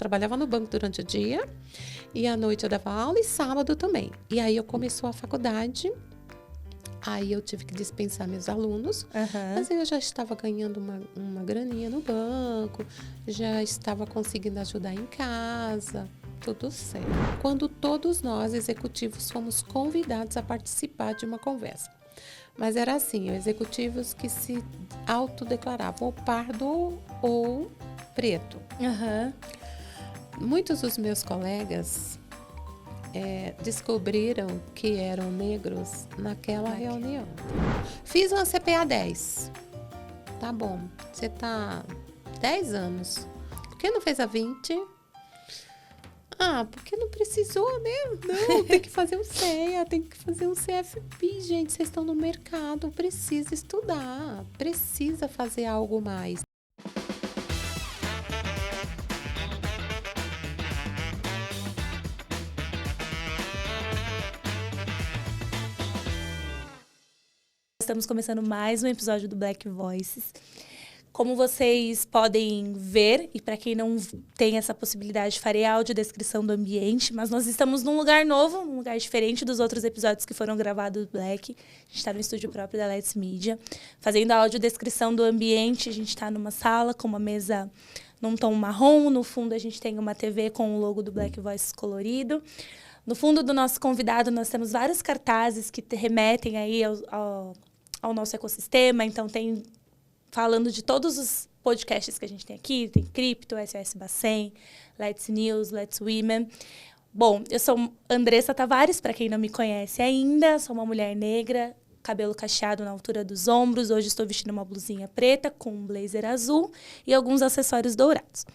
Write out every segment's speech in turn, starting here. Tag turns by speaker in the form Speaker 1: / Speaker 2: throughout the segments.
Speaker 1: trabalhava no banco durante o dia e à noite eu dava aula e sábado também. E aí eu começou a faculdade, aí eu tive que dispensar meus alunos, mas eu já estava ganhando uma graninha no banco, já estava conseguindo ajudar em casa, tudo certo. Quando todos nós, executivos, fomos convidados a participar de uma conversa. Mas era assim, executivos que se autodeclaravam ou pardo ou preto. Muitos dos meus colegas descobriram que eram negros naquela reunião. Fiz uma CPA 10. Tá bom, você tá 10 anos. Por que não fez a 20? Ah, porque não precisou, né? Não, tem que fazer um CEA, tem que fazer um CFP, gente. Vocês estão no mercado, precisa estudar, precisa fazer algo mais.
Speaker 2: Estamos começando mais um episódio do Black Voices. Como vocês podem ver, e para quem não tem essa possibilidade, farei a audiodescrição do ambiente, mas nós estamos num lugar novo, num lugar diferente dos outros episódios que foram gravados do Black. A gente está no estúdio próprio da Let's Media, fazendo a audiodescrição do ambiente. A gente está numa sala com uma mesa num tom marrom, no fundo a gente tem uma TV com o logo do Black Voices colorido. No fundo do nosso convidado nós temos vários cartazes que remetem aí ao nosso ecossistema, então tem... falando de todos os podcasts que a gente tem aqui, tem Cripto, SOS Bacen, Let's News, Let's Women. Bom, eu sou Andressa Tavares, para quem não me conhece ainda, sou uma mulher negra, cabelo cacheado na altura dos ombros, hoje estou vestindo uma blusinha preta com um blazer azul e alguns acessórios dourados.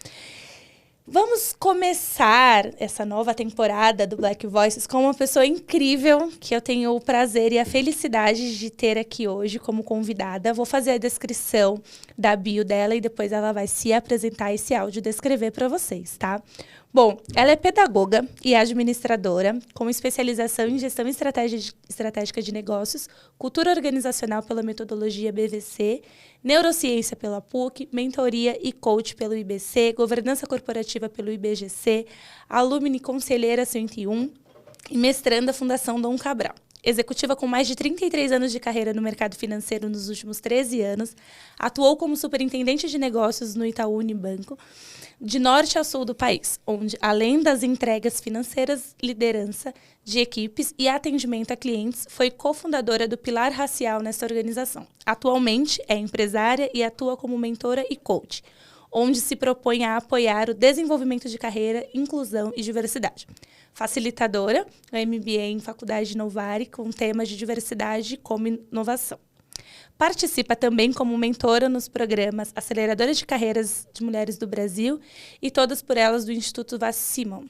Speaker 2: Vamos começar essa nova temporada do Black Voices com uma pessoa incrível que eu tenho o prazer e a felicidade de ter aqui hoje como convidada. Vou fazer a descrição da bio dela e depois ela vai se apresentar e se audiodescrever para vocês, tá? Bom, ela é pedagoga e administradora, com especialização em gestão estratégica de negócios, cultura organizacional pela metodologia BVC, neurociência pela PUC, mentoria e coach pelo IBC, governança corporativa pelo IBGC, alumni conselheira 101 e mestranda Fundação Dom Cabral. Executiva com mais de 33 anos de carreira no mercado financeiro nos últimos 13 anos, atuou como superintendente de negócios no Itaú Unibanco, de norte a sul do país, onde, além das entregas financeiras, liderança de equipes e atendimento a clientes, foi cofundadora do Pilar Racial nessa organização. Atualmente é empresária e atua como mentora e coach, onde se propõe a apoiar o desenvolvimento de carreira, inclusão e diversidade. Facilitadora, o MBA em Faculdade de Novare, com temas de diversidade como inovação. Participa também como mentora nos programas Aceleradoras de Carreiras de Mulheres do Brasil e Todas por Elas do Instituto Vassimon.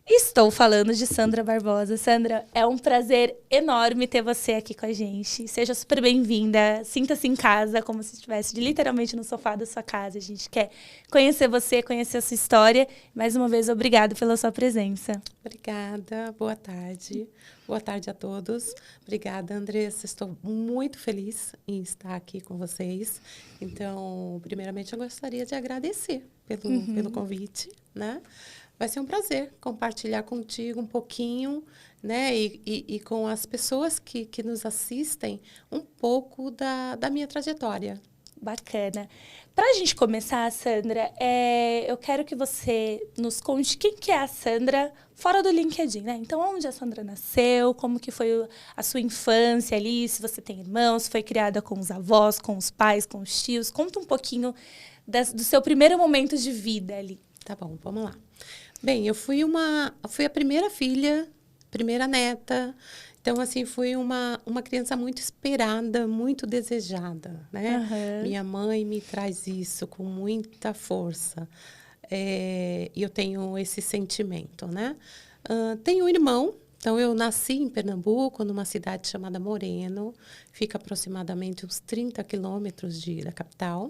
Speaker 2: Estou falando de Sandra Barbosa. Sandra, é um prazer enorme ter você aqui com a gente. Seja super bem-vinda, sinta-se em casa, como se estivesse literalmente no sofá da sua casa. A gente quer conhecer você, conhecer a sua história. Mais uma vez, obrigada pela sua presença.
Speaker 1: Obrigada, boa tarde. Boa tarde a todos. Obrigada, Andressa. Estou muito feliz em estar aqui com vocês. Então, primeiramente, eu gostaria de agradecer pelo convite, né? Vai ser um prazer compartilhar contigo um pouquinho, né? E com as pessoas que nos assistem um pouco da minha trajetória.
Speaker 2: Bacana. Para a gente começar, Sandra, eu quero que você nos conte quem que é a Sandra fora do LinkedIn, né? Então, onde a Sandra nasceu, como que foi a sua infância ali, se você tem irmãos, foi criada com os avós, com os pais, com os tios. Conta um pouquinho do seu primeiro momento de vida ali.
Speaker 1: Tá bom, vamos lá. Bem, eu fui a primeira filha, primeira neta. Então, assim, fui uma criança muito esperada, muito desejada, né? Minha mãe me traz isso com muita força. E eu tenho esse sentimento, né? Tenho um irmão. Então, eu nasci em Pernambuco, numa cidade chamada Moreno. Fica aproximadamente uns 30 quilômetros da capital.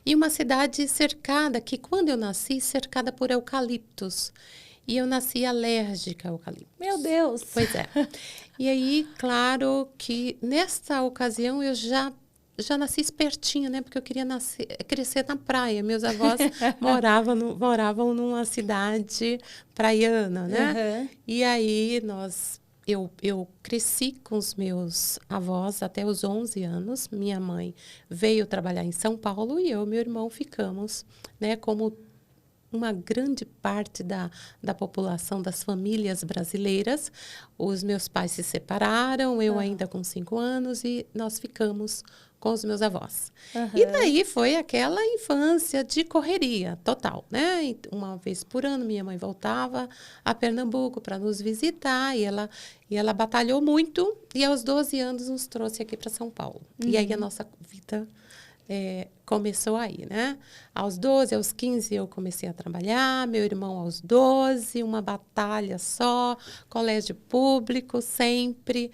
Speaker 1: E uma cidade cercada, que quando eu nasci, cercada por eucaliptos. E eu nasci alérgica ao eucalipto.
Speaker 2: Meu Deus!
Speaker 1: Pois é. E aí, claro que nesta ocasião eu já já nasci espertinha, né? Porque eu queria crescer na praia. Meus avós moravam numa cidade praiana, né? E aí eu cresci com os meus avós até os 11 anos. Minha mãe veio trabalhar em São Paulo e eu e meu irmão ficamos, né? Como uma grande parte da população das famílias brasileiras. Os meus pais se separaram, eu ainda com 5 anos, e nós ficamos com os meus avós. E daí foi aquela infância de correria total, né? Uma vez por ano, minha mãe voltava a Pernambuco para nos visitar, e ela batalhou muito, e aos 12 anos nos trouxe aqui para São Paulo. E aí a nossa vida começou aí, né? Aos 12, aos 15 eu comecei a trabalhar, meu irmão aos 12, uma batalha só, colégio público sempre.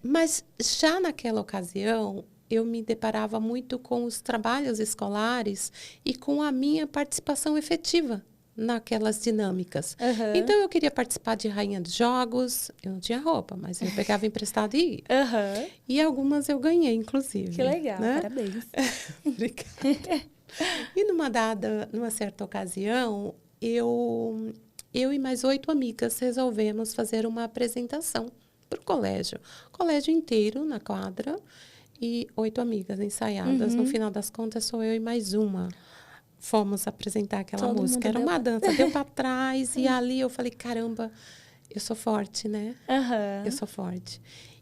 Speaker 1: Mas já naquela ocasião, eu me deparava muito com os trabalhos escolares e com a minha participação efetiva naquelas dinâmicas. Então, eu queria participar de Rainha dos Jogos. Eu não tinha roupa, mas eu pegava emprestado e ia. E algumas eu ganhei, inclusive.
Speaker 2: Que legal,
Speaker 1: né?
Speaker 2: Parabéns.
Speaker 1: Obrigada. E numa certa ocasião, eu e mais 8 amigas resolvemos fazer uma apresentação para o colégio. Colégio inteiro na quadra e 8 amigas ensaiadas. No final das contas, sou eu e mais uma. Fomos apresentar aquela música. Era uma dança, deu para trás. E ali eu falei, caramba, eu sou forte, né? Eu sou forte.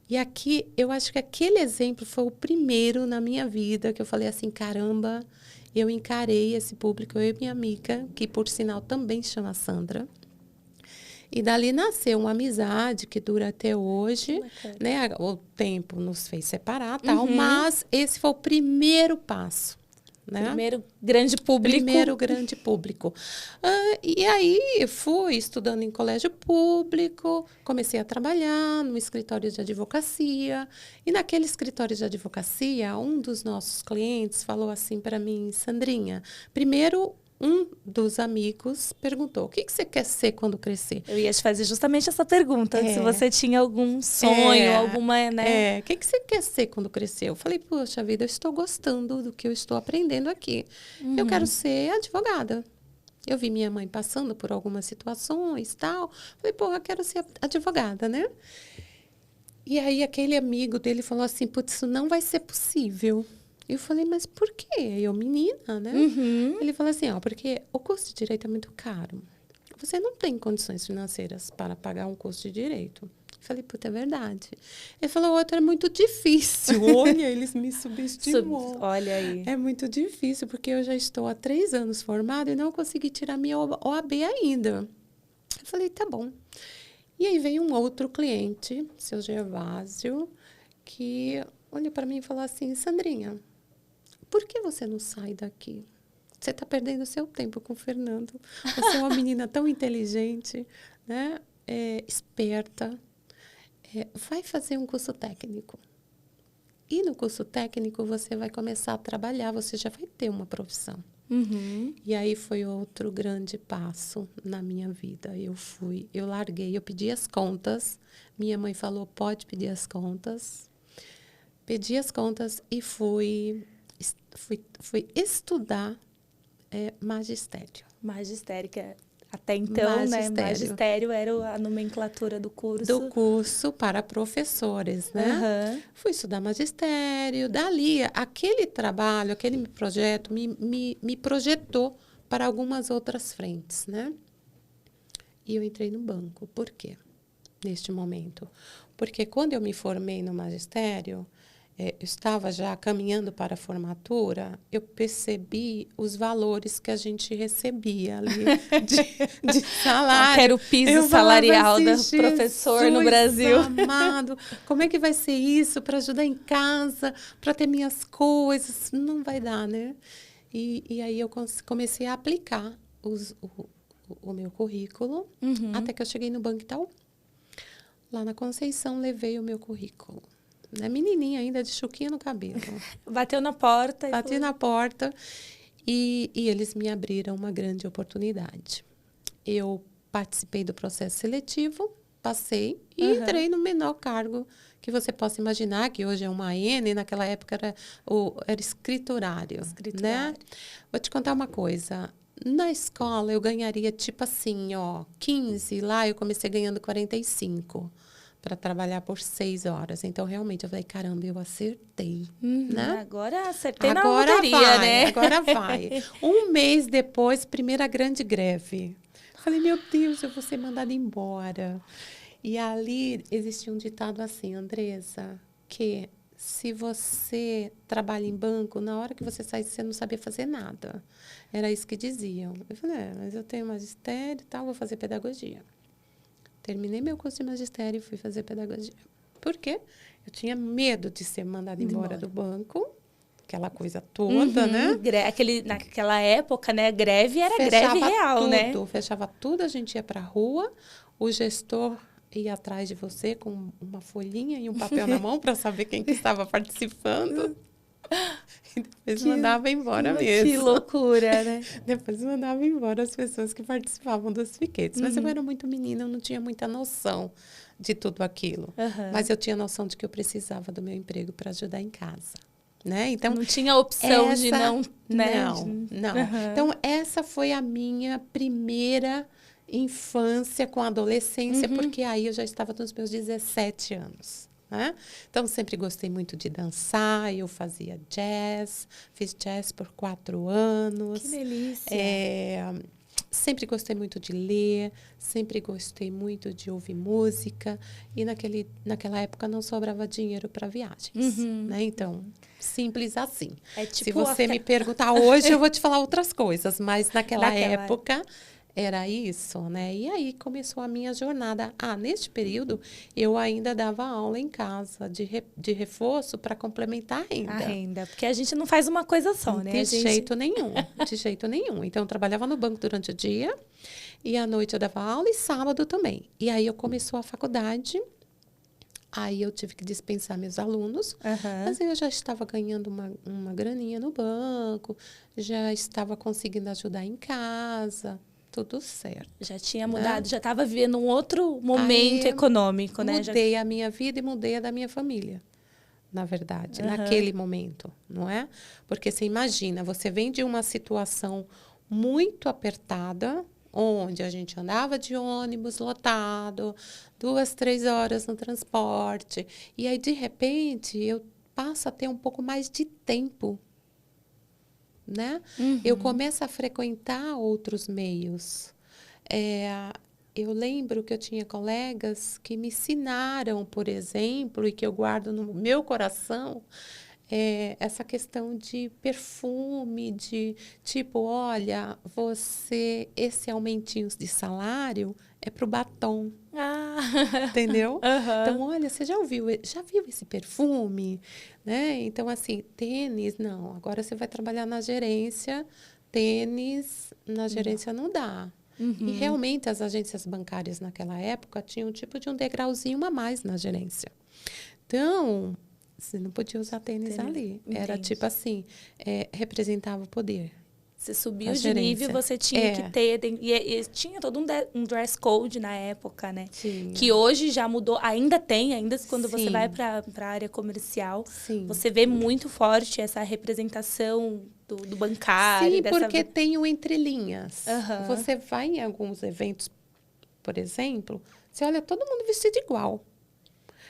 Speaker 1: E aqui, eu acho que aquele exemplo foi o primeiro na minha vida que eu falei assim, caramba, eu encarei esse público, eu e minha amiga, que por sinal também chama Sandra. E dali nasceu uma amizade que dura até hoje, né? O tempo nos fez separar, tal, mas esse foi o primeiro passo. Né?
Speaker 2: Primeiro grande público.
Speaker 1: E aí fui estudando em colégio público, comecei a trabalhar no escritório de advocacia. E naquele escritório de advocacia, um dos nossos clientes falou assim para mim, Sandrinha, primeiro um dos amigos perguntou, o que você quer ser quando crescer?
Speaker 2: Eu ia te fazer justamente essa pergunta, se você tinha algum sonho, alguma, né?
Speaker 1: O que você quer ser quando crescer? Eu falei, poxa vida, eu estou gostando do que eu estou aprendendo aqui. Eu quero ser advogada. Eu vi minha mãe passando por algumas situações e tal. Falei, porra, eu quero ser advogada, né? E aí aquele amigo dele falou assim, putz, isso não vai ser possível. Eu falei, mas por quê? Eu, menina, né? Ele falou assim, porque o curso de Direito é muito caro. Você não tem condições financeiras para pagar um curso de Direito. Eu falei, puta, é verdade. Ele falou, o outro é muito difícil. Olha, eles me subestimou.
Speaker 2: Olha aí.
Speaker 1: É muito difícil, porque eu já estou há 3 anos formada e não consegui tirar minha OAB ainda. Eu falei, tá bom. E aí veio um outro cliente, seu Gervásio, que olhou para mim e falou assim, Sandrinha, por que você não sai daqui? Você está perdendo o seu tempo com o Fernando. Você é uma menina tão inteligente, né? Esperta. Vai fazer um curso técnico. E no curso técnico você vai começar a trabalhar, você já vai ter uma profissão. E aí foi outro grande passo na minha vida. Eu larguei, eu pedi as contas. Minha mãe falou, pode pedir as contas. Pedi as contas e fui estudar magistério.
Speaker 2: Magistério, que até então, né? Magistério era a nomenclatura do curso.
Speaker 1: Do curso para professores, né? Fui estudar magistério. Dali, aquele trabalho, aquele projeto me projetou para algumas outras frentes, né? E eu entrei no banco. Por quê? Neste momento. Porque quando eu me formei no magistério, eu estava já caminhando para a formatura, eu percebi os valores que a gente recebia ali de salário.
Speaker 2: Que era o piso salarial do professor no Brasil.
Speaker 1: Amado, como é que vai ser isso para ajudar em casa, para ter minhas coisas? Não vai dar, né? E aí eu comecei a aplicar o meu currículo, até que eu cheguei no Banco Itaú. Lá na Conceição, levei o meu currículo. Menininha ainda, de chuquinha no cabelo.
Speaker 2: Bateu na porta.
Speaker 1: Bati na porta e eles me abriram uma grande oportunidade. Eu participei do processo seletivo passei e entrei no menor cargo que você possa imaginar, que hoje é uma N, naquela época era escriturário, né? Vou te contar uma coisa. Na escola, eu ganharia tipo assim, 15. Lá eu comecei ganhando 45 para trabalhar por 6 horas. Então, realmente, eu falei, caramba, eu acertei, né?
Speaker 2: Agora acertei na
Speaker 1: Agora
Speaker 2: loteria,
Speaker 1: vai,
Speaker 2: né?
Speaker 1: agora vai. Um mês depois, primeira grande greve. Falei, meu Deus, eu vou ser mandada embora. E ali existia um ditado assim, Andressa, que se você trabalha em banco, na hora que você sai, você não sabia fazer nada. Era isso que diziam. Eu falei, mas eu tenho magistério e tal, vou fazer pedagogia. Terminei meu curso de magistério e fui fazer pedagogia. Por quê? Eu tinha medo de ser mandada embora do banco, aquela coisa toda, né?
Speaker 2: Naquela época, né? Greve era
Speaker 1: Fechava
Speaker 2: greve real,
Speaker 1: tudo,
Speaker 2: né?
Speaker 1: Fechava tudo, a gente ia para a rua, o gestor ia atrás de você com uma folhinha e um papel na mão para saber quem que estava participando. E depois mandava embora mesmo.
Speaker 2: Que loucura, né?
Speaker 1: Depois mandava embora as pessoas que participavam dos piquetes. Mas eu era muito menina, eu não tinha muita noção de tudo aquilo. Mas eu tinha noção de que eu precisava do meu emprego para ajudar em casa. Né? Então,
Speaker 2: não tinha opção de não... Né?
Speaker 1: Não. Então, essa foi a minha primeira infância com adolescência, porque aí eu já estava nos meus 17 anos. Né? Então, sempre gostei muito de dançar, eu fazia jazz, fiz jazz por 4 anos.
Speaker 2: Que delícia!
Speaker 1: Sempre gostei muito de ler, sempre gostei muito de ouvir música, e naquela época não sobrava dinheiro para viagens. Né? Então, simples assim. Se você me perguntar hoje, eu vou te falar outras coisas, mas naquela época... Era isso, né? E aí começou a minha jornada. Neste período, eu ainda dava aula em casa de reforço para complementar a renda.
Speaker 2: A renda, porque a gente não faz uma coisa só, né?
Speaker 1: De jeito nenhum, de jeito nenhum. Então, eu trabalhava no banco durante o dia e à noite eu dava aula e sábado também. E aí, eu começou a faculdade. Aí eu tive que dispensar meus alunos, mas eu já estava ganhando uma graninha no banco, já estava conseguindo ajudar em casa. Tudo certo.
Speaker 2: Já tinha mudado, já estava vivendo um outro momento econômico, né?
Speaker 1: Mudei a minha vida e mudei a da minha família, na verdade, naquele momento, não é? Porque você imagina, você vem de uma situação muito apertada, onde a gente andava de ônibus lotado, 2, 3 horas no transporte, e aí, de repente, eu passo a ter um pouco mais de tempo, né? Eu começo a frequentar outros meios. Eu lembro que eu tinha colegas que me ensinaram, por exemplo, e que eu guardo no meu coração, essa questão de perfume, de tipo, olha, esse aumentinho de salário é para o batom. Entendeu? Então, olha, você já viu esse perfume? Né? Então, assim, tênis, não. Agora você vai trabalhar na gerência, tênis na gerência não dá. E realmente as agências bancárias naquela época tinham um tipo de um degrauzinho a mais na gerência. Então, você não podia usar tênis ali. Era tipo assim, representava o poder.
Speaker 2: Você subiu de nível, você tinha que ter... E tinha todo um dress code na época, né?
Speaker 1: Sim.
Speaker 2: Que hoje já mudou. Ainda quando você vai para a área comercial, você vê muito forte essa representação do bancário.
Speaker 1: Sim, porque tem o entrelinhas. Você vai em alguns eventos, por exemplo, você olha todo mundo vestido igual.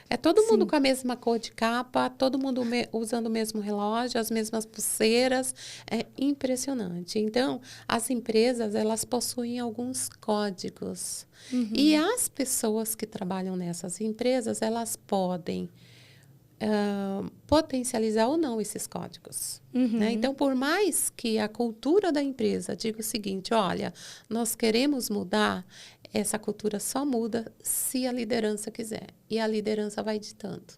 Speaker 1: É todo mundo com a mesma cor de capa, todo mundo usando o mesmo relógio, as mesmas pulseiras. É impressionante. Então, as empresas, elas possuem alguns códigos. E as pessoas que trabalham nessas empresas, elas podem potencializar ou não esses códigos. Né? Então, por mais que a cultura da empresa diga o seguinte, olha, nós queremos mudar, essa cultura só muda se a liderança quiser. E a liderança vai ditando.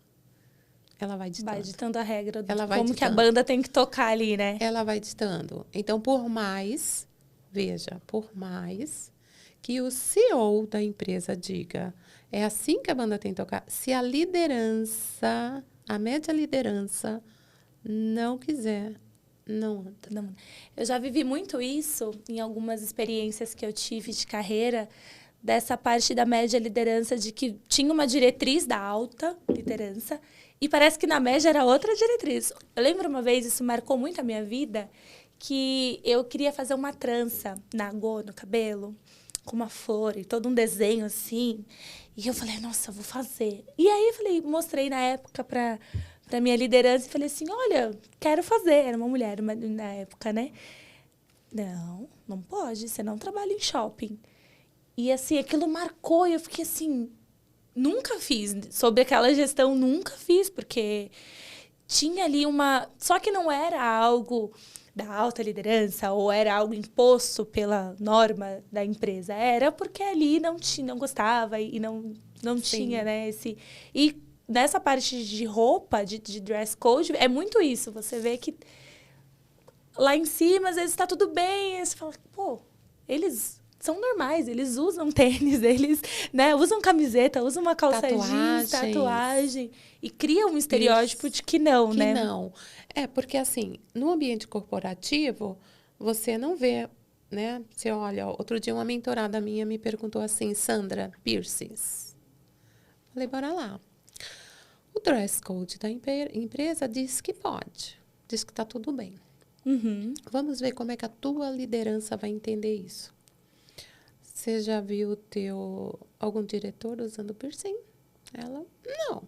Speaker 1: Ela vai ditando.
Speaker 2: Vai ditando a regra de como que a banda tem que tocar ali, né?
Speaker 1: Ela vai ditando. Então, por mais que o CEO da empresa diga, é assim que a banda tem que tocar, se a liderança, a média liderança, não quiser, não anda.
Speaker 2: Não. Eu já vivi muito isso em algumas experiências que eu tive de carreira, dessa parte da média liderança, de que tinha uma diretriz da alta liderança e parece que na média era outra diretriz. Eu lembro uma vez, isso marcou muito a minha vida, que eu queria fazer uma trança no cabelo, com uma flor e todo um desenho assim. E eu falei, nossa, eu vou fazer. E aí eu falei, mostrei na época para minha liderança e falei assim, olha, quero fazer. Era uma mulher na época, né? Não pode, você não trabalha em shopping. E assim, aquilo marcou e eu fiquei assim, nunca fiz. Sobre aquela gestão, nunca fiz, porque tinha ali só que não era algo da alta liderança ou era algo imposto pela norma da empresa. Era porque ali não gostava e não tinha, né, esse... E nessa parte de roupa, de dress code, é muito isso. Você vê que lá em cima, às vezes, está tudo bem. Aí você fala, pô, eles são normais, eles usam tênis, eles, né, usam camiseta, usam uma calça jeans, tatuagem. E cria um estereótipo de que não, né?
Speaker 1: Que não. Porque assim, no ambiente corporativo, você não vê, né? Você olha, outro dia uma mentorada minha me perguntou assim, Sandra, piercings. Falei, bora lá. O dress code da empresa diz que pode, diz que está tudo bem.
Speaker 2: Uhum.
Speaker 1: Vamos ver como é que a tua liderança vai entender isso. Você já viu algum diretor usando piercing? Ela, não.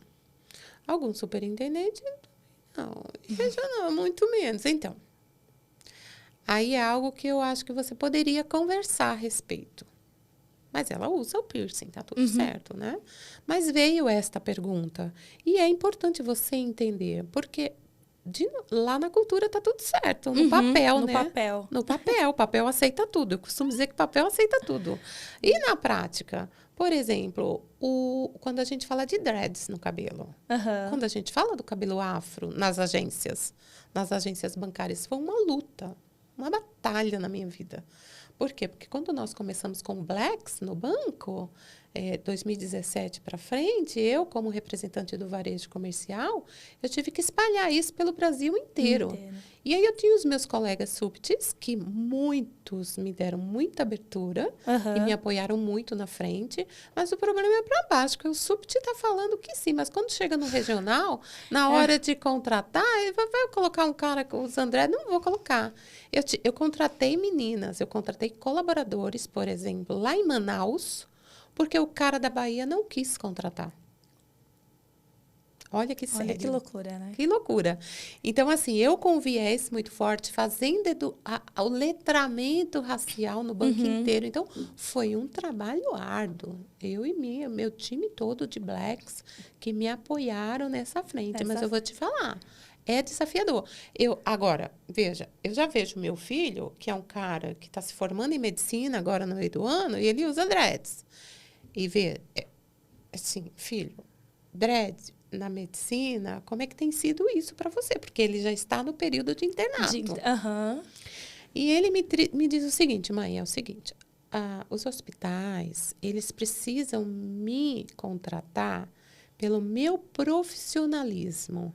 Speaker 1: Algum superintendente? Não. Eu já não, muito menos. Então, aí é algo que eu acho que você poderia conversar a respeito. Mas ela usa o piercing, tá tudo certo, né? Mas veio esta pergunta. E é importante você entender, porque lá na cultura tá tudo certo, no papel, né? No papel. O papel aceita tudo. Eu costumo dizer que o papel aceita tudo. E na prática, por exemplo, quando a gente fala de dreads no cabelo, quando a gente fala do cabelo afro nas agências bancárias, foi uma luta, uma batalha na minha vida. Por quê? Porque quando nós começamos com blacks no banco, 2017 para frente, eu, como representante do varejo comercial, eu tive que espalhar isso pelo Brasil inteiro. E aí eu tinha os meus colegas súbditos, que muitos me deram muita abertura e me apoiaram muito na frente, mas o problema é para baixo, porque o súbdito está falando que sim, mas quando chega no regional, na hora de contratar, ele vai colocar um cara com os André, não vou colocar. Eu contratei meninas, eu contratei colaboradores, por exemplo, lá em Manaus, porque o cara da Bahia não quis contratar. Olha que sério.
Speaker 2: Olha que loucura, né?
Speaker 1: Que loucura. Então, assim, eu com viés muito forte, fazendo o letramento racial no banco inteiro. Então, foi um trabalho árduo. Eu e meu time todo de blacks que me apoiaram nessa frente. Mas eu vou te falar, é desafiador. Agora, veja, eu já vejo meu filho, que é um cara que está se formando em medicina agora no meio do ano, e ele usa dreads. E vê, assim, filho, dreads na medicina, como é que tem sido isso para você? Porque ele já está no período de internato. E ele me diz o seguinte, mãe, é o seguinte, os hospitais, eles precisam me contratar pelo meu profissionalismo.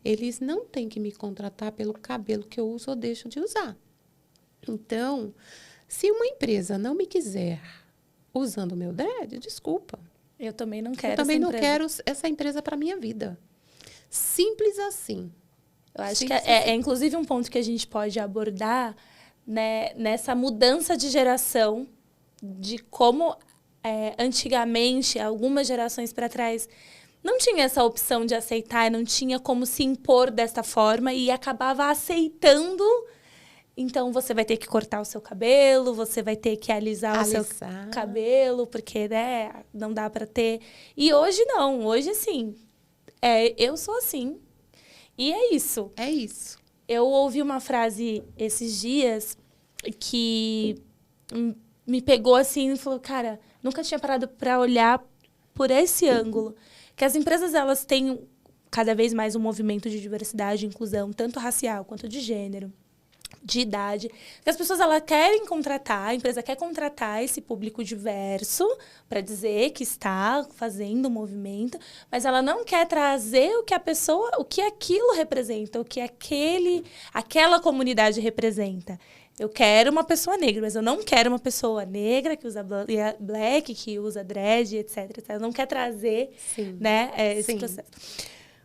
Speaker 1: Eles não têm que me contratar pelo cabelo que eu uso ou deixo de usar. Então, se uma empresa não me quiser usando o meu dread, desculpa.
Speaker 2: Eu também não quero
Speaker 1: quero essa empresa para minha vida. Simples assim.
Speaker 2: Eu acho que é inclusive um ponto que a gente pode abordar, né, nessa mudança de geração, de como antigamente, algumas gerações para trás, não tinha essa opção de aceitar, não tinha como se impor dessa forma e acabava aceitando. Então, você vai ter que cortar o seu cabelo, você vai ter que alisar o seu cabelo, porque, né, não dá para ter. E hoje, não. Hoje, assim, eu sou assim. E é isso.
Speaker 1: É isso.
Speaker 2: Eu ouvi uma frase esses dias que me pegou assim e falou, cara, nunca tinha parado para olhar por esse ângulo. Que as empresas, elas têm cada vez mais um movimento de diversidade e inclusão, tanto racial quanto de gênero. de idade, que as pessoas querem contratar, a empresa quer contratar esse público diverso para dizer que está fazendo um movimento, mas ela não quer trazer o que aquilo representa, o que aquela comunidade representa. Eu quero uma pessoa negra, mas eu não quero uma pessoa negra que usa black, que usa dread, etc. Eu não quero trazer, né, esse processo.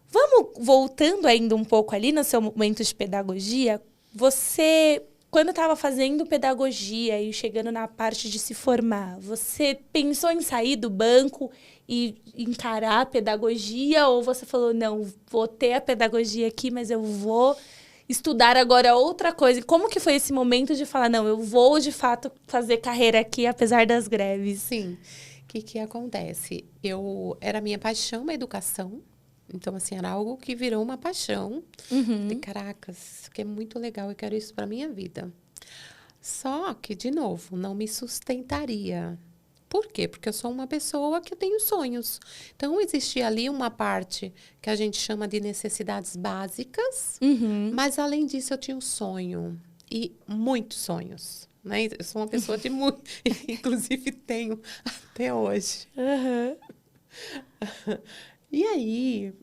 Speaker 2: Vamos voltando ainda um pouco ali no seu momento de pedagogia. Você, quando estava fazendo pedagogia e chegando na parte de se formar, você pensou em sair do banco e encarar a pedagogia? Ou você falou, não, vou ter a pedagogia aqui, mas eu vou estudar agora outra coisa? Como que foi esse momento de falar, não, eu vou, de fato, fazer carreira aqui, apesar das greves?
Speaker 1: Sim. O que acontece? Era minha paixão a educação. Então, assim, era algo que virou uma paixão. De caracas, que é muito legal, eu quero isso para minha vida. Só que, de novo, não me sustentaria. Por quê? Porque eu sou uma pessoa que tenho sonhos. Então, existia ali uma parte que a gente chama de necessidades básicas, mas, além disso, eu tinha um sonho. E muitos sonhos. Né? Eu sou uma pessoa de muito... Inclusive, tenho até hoje. E aí,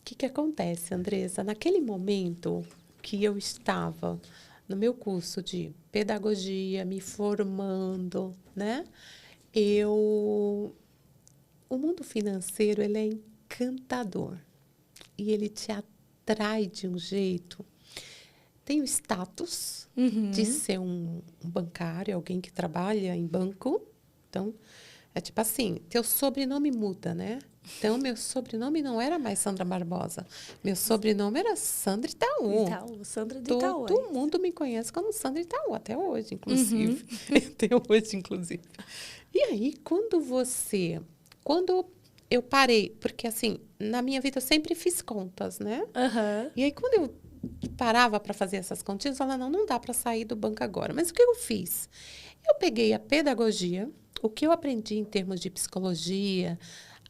Speaker 1: o que acontece, Andressa? Naquele momento que eu estava no meu curso de pedagogia, me formando, né? O mundo financeiro, ele é encantador. E ele te atrai de um jeito. Tem o status de ser um bancário, alguém que trabalha em banco. Então, é tipo assim, teu sobrenome muda, né? Então, meu sobrenome não era mais Sandra Barbosa. Meu sobrenome era Sandra Itaú.
Speaker 2: Sandra de Itaú.
Speaker 1: Todo mundo me conhece como Sandra Itaú, até hoje, inclusive. Até hoje, inclusive. E aí, quando eu parei, porque assim, na minha vida eu sempre fiz contas, né? E aí, quando eu parava para fazer essas continhas, eu falava, não dá para sair do banco agora. Mas o que eu fiz? Eu peguei a pedagogia, o que eu aprendi em termos de psicologia,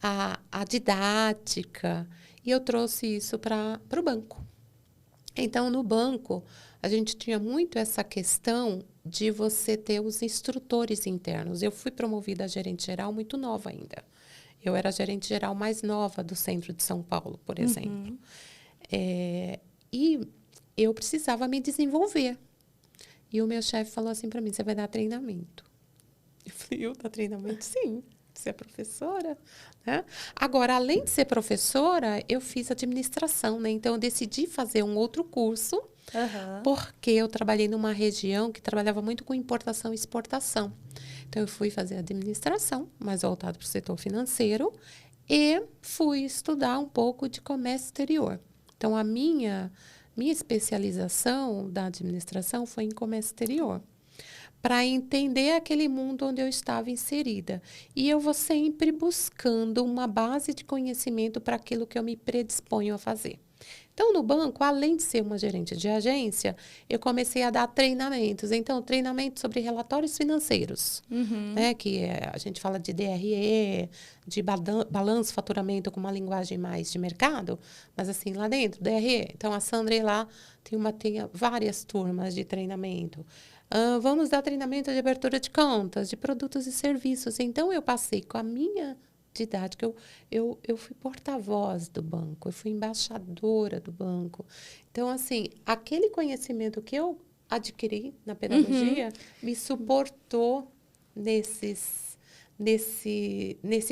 Speaker 1: a didática, e eu trouxe isso para o banco. Então, no banco, a gente tinha muito essa questão de você ter os instrutores internos. Eu fui promovida a gerente geral muito nova ainda. Eu era a gerente geral mais nova do centro de São Paulo, por exemplo. E eu precisava me desenvolver. E o meu chefe falou assim para mim, você vai dar treinamento. Eu falei, eu dar treinamento? Sim. Você é professora, né? Agora, além de ser professora, eu fiz administração, né? Então, eu decidi fazer um outro curso, porque eu trabalhei numa região que trabalhava muito com importação e exportação. Então, eu fui fazer administração, mais voltado para o setor financeiro, e fui estudar um pouco de comércio exterior. Então, a minha especialização da administração foi em comércio exterior, para entender aquele mundo onde eu estava inserida. E eu vou sempre buscando uma base de conhecimento para aquilo que eu me predisponho a fazer. Então, no banco, além de ser uma gerente de agência, eu comecei a dar treinamentos. Então, treinamento sobre relatórios financeiros, né? Que a gente fala de DRE, de balanço, faturamento com uma linguagem mais de mercado, mas assim, lá dentro, DRE. Então, a Sandra lá tem várias turmas de treinamento. Vamos dar treinamento de abertura de contas, de produtos e serviços. Então, eu passei com a minha didática, eu fui porta-voz do banco, eu fui embaixadora do banco. Então, assim, aquele conhecimento que eu adquiri na pedagogia me suportou nesse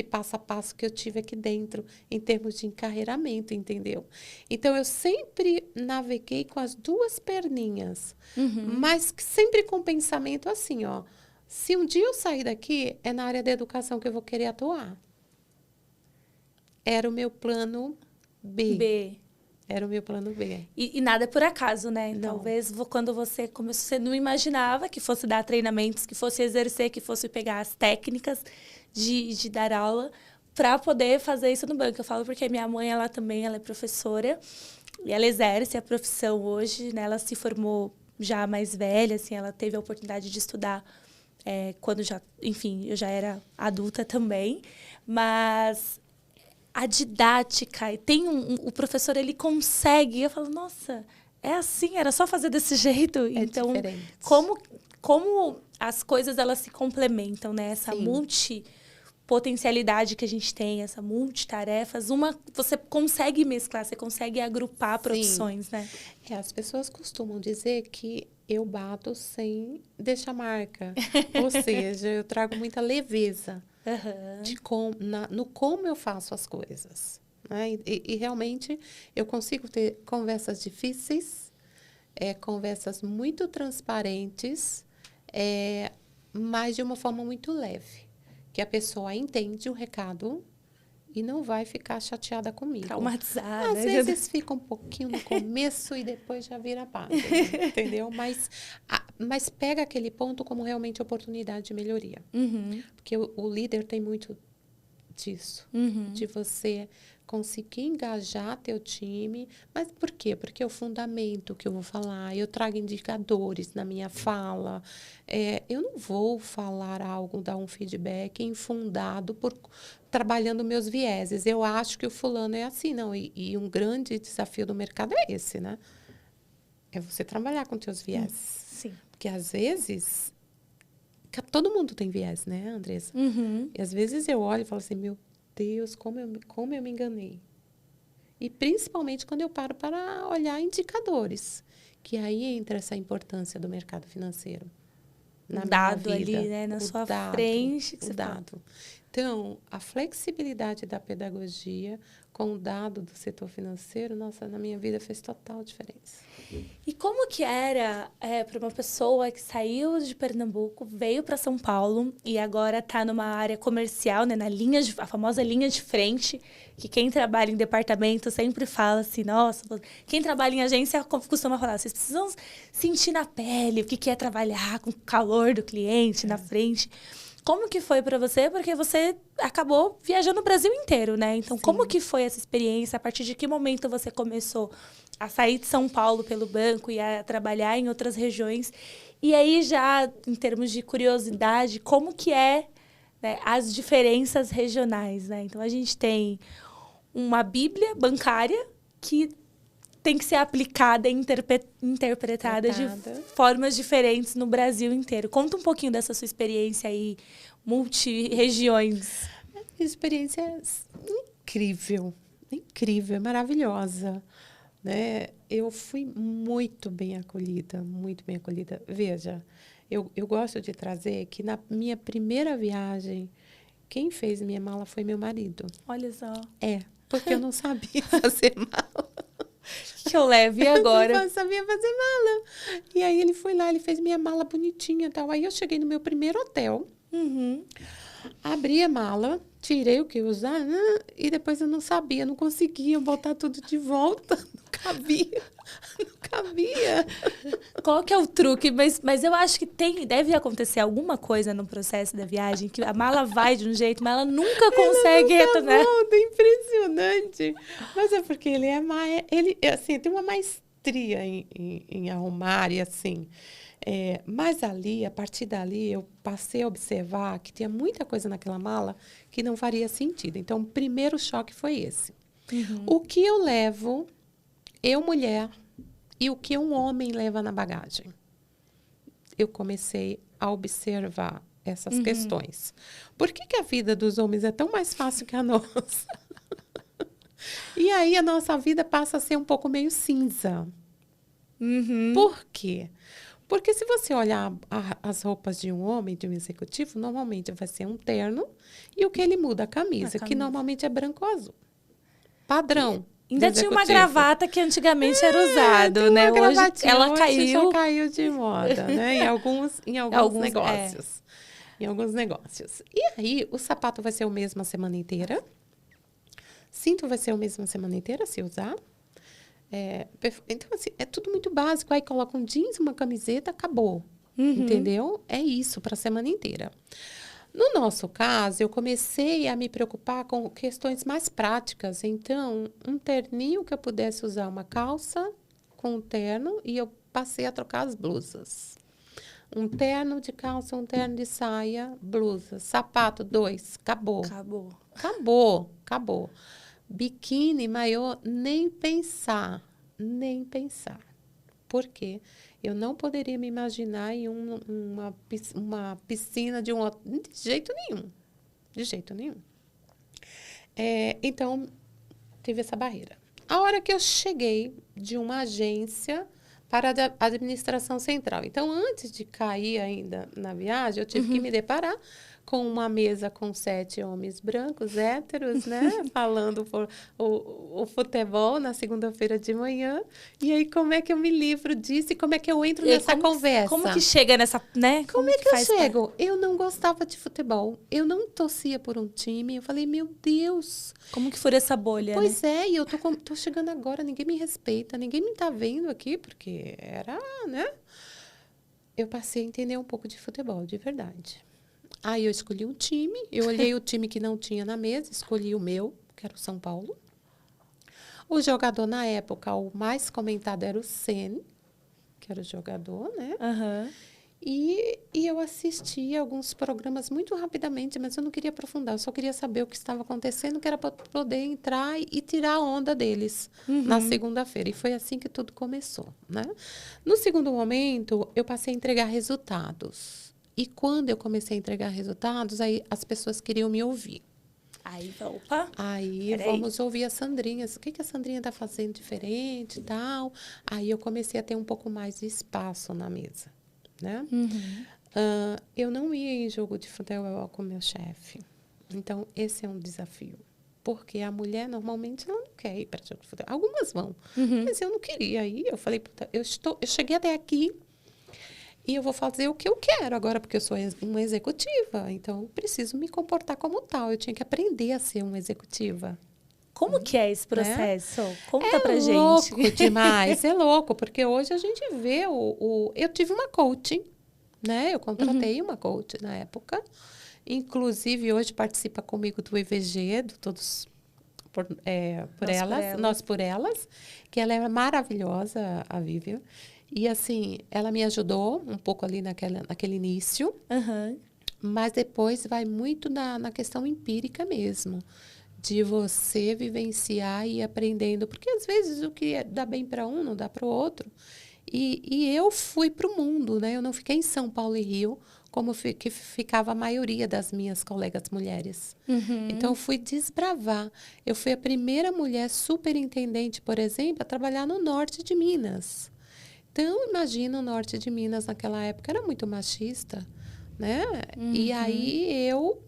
Speaker 1: passo a passo que eu tive aqui dentro, em termos de encarreiramento, entendeu? Então, eu sempre naveguei com as duas perninhas, mas sempre com o pensamento assim, ó, se um dia eu sair daqui, é na área da educação que eu vou querer atuar. Era o meu plano B. Era o meu plano B.
Speaker 2: E nada é por acaso, né?
Speaker 1: Não.
Speaker 2: Talvez quando você começou, você não imaginava que fosse dar treinamentos, que fosse exercer, que fosse pegar as técnicas de dar aula para poder fazer isso no banco. Eu falo porque minha mãe, ela é professora e ela exerce a profissão hoje, né? Ela se formou já mais velha, assim, ela teve a oportunidade de estudar quando eu já era adulta também, mas a didática, e o professor, ele consegue, eu falo, nossa, é assim, era só fazer desse jeito.
Speaker 1: É
Speaker 2: então,
Speaker 1: diferente.
Speaker 2: como as coisas elas se complementam, né? Essa multipotencialidade que a gente tem, essa multitarefas, você consegue mesclar, você consegue agrupar profissões, né?
Speaker 1: As pessoas costumam dizer que eu bato sem deixar marca. Ou seja, eu trago muita leveza no como eu faço as coisas. Né? E realmente eu consigo ter conversas difíceis, conversas muito transparentes, mas de uma forma muito leve. Que a pessoa entende o recado e não vai ficar chateada comigo.
Speaker 2: Traumatizada.
Speaker 1: Às vezes fica um pouquinho no começo e depois já vira página, entendeu? Mas pega aquele ponto como realmente oportunidade de melhoria. Porque o líder tem muito disso. De você conseguir engajar teu time. Mas por quê? Porque é o fundamento que eu vou falar. Eu trago indicadores na minha fala. Eu não vou falar algo, dar um feedback infundado trabalhando meus vieses. Eu acho que o fulano é assim, não. E um grande desafio do mercado é esse, né? É você trabalhar com teus vieses.
Speaker 2: Sim.
Speaker 1: Porque, às vezes, todo mundo tem viés, né, Andressa? E, às vezes, eu olho e falo assim, meu Deus, como eu me enganei. E, principalmente, quando eu paro para olhar indicadores. Que aí entra essa importância do mercado financeiro. Na
Speaker 2: dado
Speaker 1: minha vida.
Speaker 2: Ali, né? Na sua frente.
Speaker 1: O dado. Então, a flexibilidade da pedagogia com o dado do setor financeiro, nossa, na minha vida fez total diferença.
Speaker 2: E como que era para uma pessoa que saiu de Pernambuco, veio para São Paulo e agora está numa área comercial, né, a famosa linha de frente, que quem trabalha em departamento sempre fala assim, nossa, quem trabalha em agência costuma falar, vocês precisam sentir na pele o que é trabalhar com o calor do cliente na frente. Como que foi para você? Porque você acabou viajando o Brasil inteiro, né? Então, como que foi essa experiência? A partir de que momento você começou a sair de São Paulo pelo banco e a trabalhar em outras regiões? E aí, já em termos de curiosidade, como que né, as diferenças regionais, né? Então, a gente tem uma bíblia bancária que tem que ser aplicada e interpretada de formas diferentes no Brasil inteiro. Conta um pouquinho dessa sua experiência aí, multi-regiões.
Speaker 1: Experiência incrível, maravilhosa. Né? Eu fui muito bem acolhida, muito bem acolhida. Veja, eu gosto de trazer que na minha primeira viagem, quem fez minha mala foi meu marido.
Speaker 2: Olha só.
Speaker 1: Porque eu não sabia fazer mala.
Speaker 2: Que eu levo e agora?
Speaker 1: Eu não sabia fazer mala. E aí ele foi lá, ele fez minha mala bonitinha e tal. Aí eu cheguei no meu primeiro hotel, abri a mala, tirei o que eu usar, e depois eu não sabia, não conseguia botar tudo de volta. Não cabia.
Speaker 2: Qual que é o truque? Mas eu acho que deve acontecer alguma coisa no processo da viagem, que a mala vai de um jeito, mas ela nunca consegue retornar.
Speaker 1: É impressionante. Mas é porque ele assim, tem uma maestria em arrumar e assim. Mas ali, a partir dali, eu passei a observar que tinha muita coisa naquela mala que não faria sentido. Então, o primeiro choque foi esse. O que eu levo, eu mulher, e o que um homem leva na bagagem. Eu comecei a observar essas questões. Por que a vida dos homens é tão mais fácil que a nossa? E aí, a nossa vida passa a ser um pouco meio cinza. Por quê? Porque se você olhar as roupas de um homem, de um executivo, normalmente vai ser um terno e o que ele muda, a camisa, que normalmente é branco ou azul. Padrão.
Speaker 2: Ainda tinha uma gravata que antigamente era usado, né? Hoje ela
Speaker 1: já caiu de moda, né? Em alguns negócios. Em alguns negócios. E aí, o sapato vai ser o mesmo a semana inteira. Cinto vai ser o mesmo a semana inteira, se usar. Então, assim, é tudo muito básico. Aí coloca um jeans, uma camiseta, acabou. Entendeu? É isso para a semana inteira. No nosso caso, eu comecei a me preocupar com questões mais práticas. Então, um terninho que eu pudesse usar uma calça com um terno e eu passei a trocar as blusas. Um terno de calça, um terno de saia, blusa. Sapato, 2, acabou. Acabou. Biquíni, maiô, nem pensar. Porque eu não poderia me imaginar em uma piscina de um hotel. De jeito nenhum. De jeito nenhum. Então, teve essa barreira. A hora que eu cheguei de uma agência para a administração central. Então, antes de cair ainda na viagem, eu tive que me deparar com uma mesa com 7 homens brancos, héteros, né? Falando o futebol na segunda-feira de manhã. E aí, como é que eu me livro disso? E como é que eu entro nessa conversa?
Speaker 2: Como que chega nessa, né?
Speaker 1: Como é que eu chego? Eu não gostava de futebol. Eu não torcia por um time. Eu falei, meu Deus.
Speaker 2: Como que fura essa bolha,
Speaker 1: Pois é, e eu tô chegando agora, ninguém me respeita, ninguém me tá vendo aqui, porque era, né? Eu passei a entender um pouco de futebol, de verdade. Aí eu escolhi um time, eu olhei o time que não tinha na mesa, escolhi o meu, que era o São Paulo. O jogador, na época, o mais comentado era o Ceni, que era o jogador, né?
Speaker 2: Uhum.
Speaker 1: E eu assisti alguns programas muito rapidamente, mas eu não queria aprofundar, eu só queria saber o que estava acontecendo, que era para poder entrar e tirar a onda deles na segunda-feira. E foi assim que tudo começou, né? No segundo momento, eu passei a entregar resultados. E quando eu comecei a entregar resultados, aí as pessoas queriam me ouvir.
Speaker 2: Aí, opa.
Speaker 1: Aí vamos ouvir a Sandrinha. O que a Sandrinha está fazendo diferente e tal? Aí eu comecei a ter um pouco mais de espaço na mesa, né? Eu não ia em jogo de futebol com meu chefe. Então, esse é um desafio. Porque a mulher, normalmente, ela não quer ir para jogo de futebol. Algumas vão, mas eu não queria ir. Eu falei, eu cheguei até aqui, e eu vou fazer o que eu quero agora, porque eu sou uma executiva. Então, eu preciso me comportar como tal. Eu tinha que aprender a ser uma executiva.
Speaker 2: Como que é esse processo? Conta pra gente.
Speaker 1: É louco demais. É louco, porque hoje a gente vê Eu tive uma coaching, né? Eu contratei uma coach na época. Inclusive, hoje participa comigo do IVG, do Todos por Elas, Nós por Elas, que ela é maravilhosa, a Vivian. E, assim, ela me ajudou um pouco ali naquele início, mas depois vai muito na questão empírica mesmo, de você vivenciar e ir aprendendo. Porque, às vezes, o que dá bem para um, não dá para o outro. E eu fui para o mundo, né? Eu não fiquei em São Paulo e Rio, como que ficava a maioria das minhas colegas mulheres. Então, eu fui desbravar. Eu fui a primeira mulher superintendente, por exemplo, a trabalhar no norte de Minas. Então, imagina, o norte de Minas naquela época era muito machista, né? E aí eu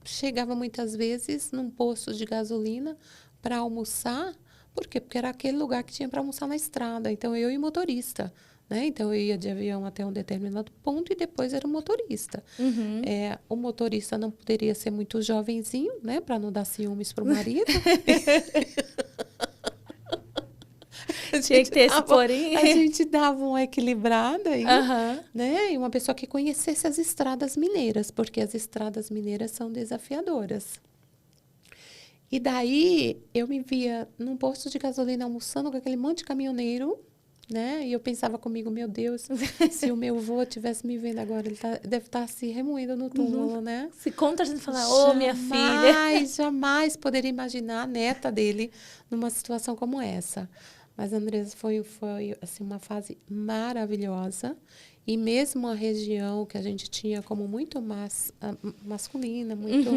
Speaker 1: chegava muitas vezes num posto de gasolina para almoçar. Por quê? Porque era aquele lugar que tinha para almoçar na estrada. Então, eu e motorista, né? Então, eu ia de avião até um determinado ponto e depois era o motorista. O motorista não poderia ser muito jovenzinho, né? Para não dar ciúmes para o marido.
Speaker 2: Tinha que ter esse porém.
Speaker 1: A gente dava uma equilibrada aí, né? E uma pessoa que conhecesse as estradas mineiras, porque as estradas mineiras são desafiadoras. E daí, eu me via num posto de gasolina almoçando com aquele monte de caminhoneiro, né? E eu pensava comigo, meu Deus, se o meu avô estivesse me vendo agora, ele deve estar se remoendo no túmulo, né?
Speaker 2: Se conta a gente falar, minha filha.
Speaker 1: Jamais poderia imaginar a neta dele numa situação como essa. Mas, Andressa, foi assim, uma fase maravilhosa. E mesmo a região que a gente tinha como muito masculina, muito,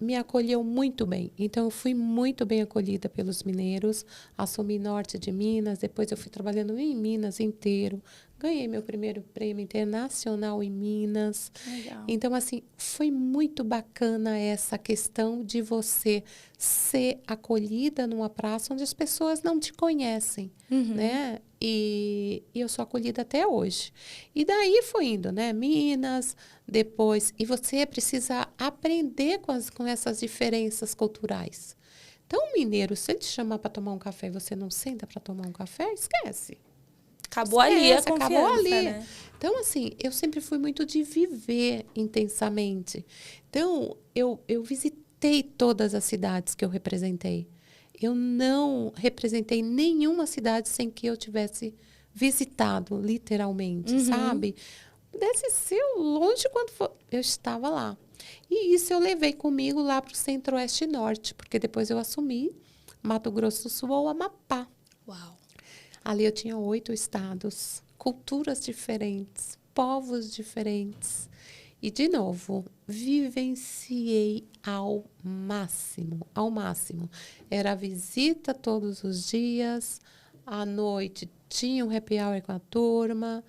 Speaker 1: me acolheu muito bem. Então, eu fui muito bem acolhida pelos mineiros. Assumi norte de Minas. Depois, eu fui trabalhando em Minas inteiro. Ganhei meu primeiro prêmio internacional em Minas.
Speaker 2: Legal.
Speaker 1: Então, assim, foi muito bacana essa questão de você ser acolhida numa praça onde as pessoas não te conhecem, né? E eu sou acolhida até hoje. E daí foi indo, né? Minas, depois... E você precisa aprender com essas diferenças culturais. Então, o mineiro, se ele te chamar para tomar um café e você não senta para tomar um café, esquece.
Speaker 2: Acabou ali a confiança, acabou ali.
Speaker 1: Né? Então, assim, eu sempre fui muito de viver intensamente. Então, eu visitei todas as cidades que eu representei. Eu não representei nenhuma cidade sem que eu tivesse visitado, literalmente, sabe? Pudesse ser longe quanto for, eu estava lá. E isso eu levei comigo lá para o Centro-Oeste e Norte, porque depois eu assumi Mato Grosso do Sul ou Amapá.
Speaker 2: Uau!
Speaker 1: Ali eu tinha 8 estados, culturas diferentes, povos diferentes. E, de novo, vivenciei ao máximo, ao máximo. Era visita todos os dias, à noite tinha um happy hour com a turma,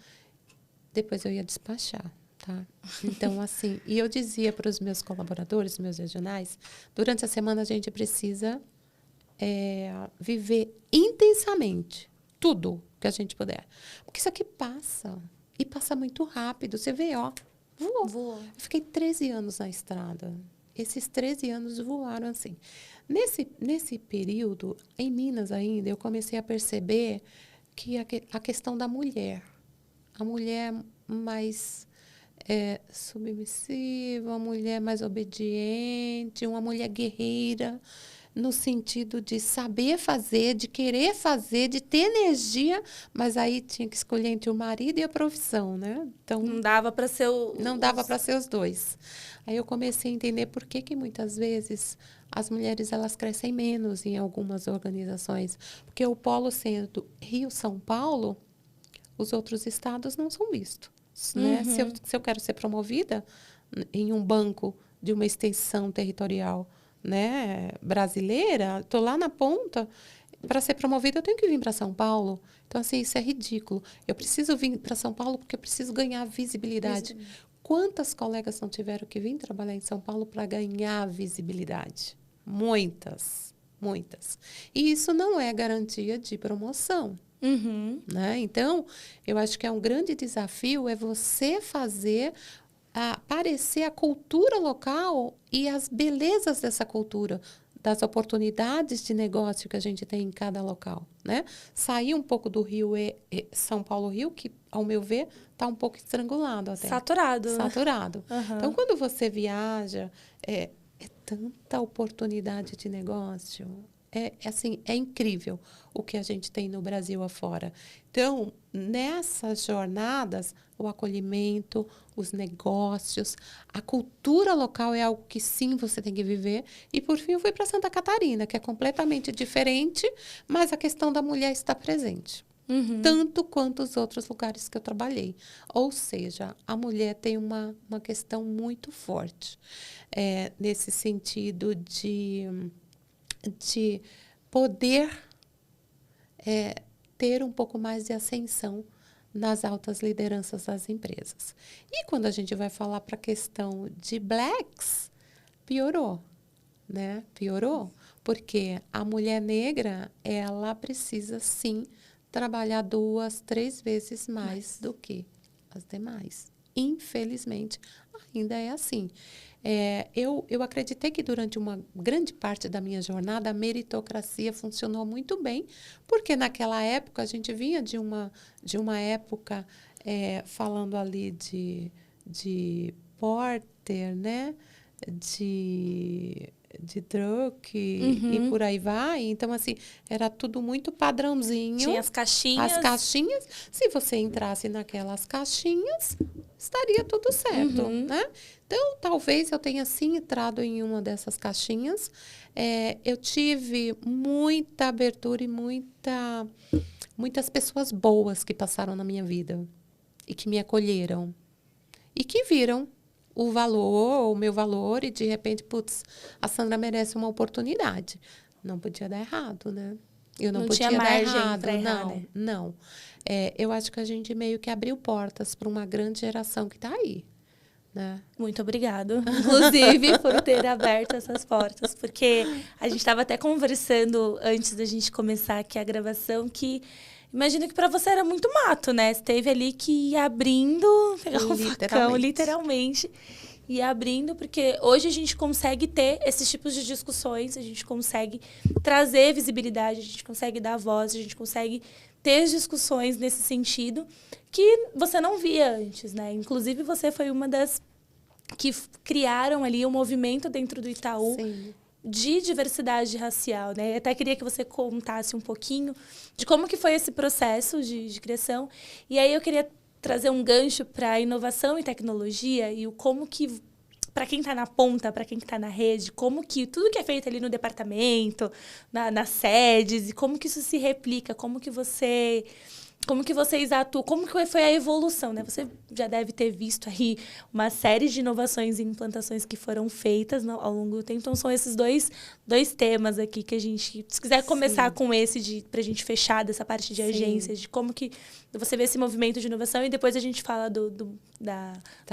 Speaker 1: depois eu ia despachar, tá? Então, assim, e eu dizia para os meus colaboradores, meus regionais, durante a semana a gente precisa viver intensamente tudo que a gente puder. Porque isso aqui passa, e passa muito rápido. Você vê, ó, voou. Eu fiquei 13 anos na estrada. Esses 13 anos voaram assim. Nesse período, em Minas ainda, eu comecei a perceber que a questão da mulher, a mulher mais submissiva, uma mulher mais obediente, uma mulher guerreira, no sentido de saber fazer, de querer fazer, de ter energia, mas aí tinha que escolher entre o marido e a profissão, né? Então,
Speaker 2: não dava para ser
Speaker 1: não dava para ser os dois. Aí eu comecei a entender por que muitas vezes as mulheres elas crescem menos em algumas organizações, porque o polo sendo Rio-São Paulo, os outros estados não são vistos, né? Se eu quero ser promovida em um banco de uma extensão territorial, né, brasileira, estou lá na ponta, para ser promovida eu tenho que vir para São Paulo. Então, assim, isso é ridículo. Eu preciso vir para São Paulo porque eu preciso ganhar visibilidade. Quantas colegas não tiveram que vir trabalhar em São Paulo para ganhar visibilidade? Muitas, muitas. E isso não é garantia de promoção. Né? Então, eu acho que é um grande desafio é você fazer aparecer a cultura local e as belezas dessa cultura, das oportunidades de negócio que a gente tem em cada local, né? Sair um pouco do Rio São Paulo-Rio, que, ao meu ver, está um pouco estrangulado até.
Speaker 2: Saturado.
Speaker 1: Saturado. Então, quando você viaja, é tanta oportunidade de negócio. Assim, é incrível o que a gente tem no Brasil afora. Então, nessas jornadas, o acolhimento, os negócios, a cultura local é algo que sim você tem que viver. E, por fim, eu fui para Santa Catarina, que é completamente diferente, mas a questão da mulher está presente. Tanto quanto os outros lugares que eu trabalhei. Ou seja, a mulher tem uma questão muito forte nesse sentido de poder ter um pouco mais de ascensão nas altas lideranças das empresas. E quando a gente vai falar para a questão de blacks, piorou, né? Piorou, porque a mulher negra, ela precisa, sim, trabalhar 2, 3 vezes mais do que as demais. Infelizmente, ainda é assim. Eu acreditei que durante uma grande parte da minha jornada a meritocracia funcionou muito bem, porque naquela época a gente vinha de uma época falando ali de Porter, né? de Druck e por aí vai. Então, assim, era tudo muito padrãozinho.
Speaker 2: Tinha as caixinhas.
Speaker 1: As caixinhas. Se você entrasse naquelas caixinhas, estaria tudo certo, né? Então, talvez eu tenha, sim, entrado em uma dessas caixinhas. Eu tive muita abertura e muitas pessoas boas que passaram na minha vida e que me acolheram e que viram o meu valor, e de repente, putz, a Sandra merece uma oportunidade. Não podia dar errado, né? Eu não podia dar errado. Não. Eu acho que a gente meio que abriu portas para uma grande geração que está aí, né?
Speaker 2: Muito obrigada, inclusive, por ter aberto essas portas, porque a gente estava até conversando antes da gente começar aqui a gravação que imagino que para você era muito mato, né? Você teve ali que ir abrindo, pegar um facão, literalmente, e abrindo, porque hoje a gente consegue ter esses tipos de discussões, a gente consegue trazer visibilidade, a gente consegue dar voz, a gente consegue ter discussões nesse sentido que você não via antes, né? Inclusive, você foi uma das que criaram ali um movimento dentro do Itaú.
Speaker 1: Sim.
Speaker 2: De diversidade racial, né? Eu até queria que você contasse um pouquinho de como que foi esse processo de criação. E aí eu queria trazer um gancho para inovação e tecnologia e o como que para quem está na ponta, para quem está na rede, como que tudo que é feito ali no departamento, nas sedes, e como que isso se replica, como que vocês atuam, como que foi a evolução, né? Você já deve ter visto aí uma série de inovações e implantações que foram feitas ao longo do tempo. Então, são esses dois temas aqui que a gente... Se quiser começar com esse, para a gente fechar dessa parte de agências, de como que você vê esse movimento de inovação, e depois a gente fala do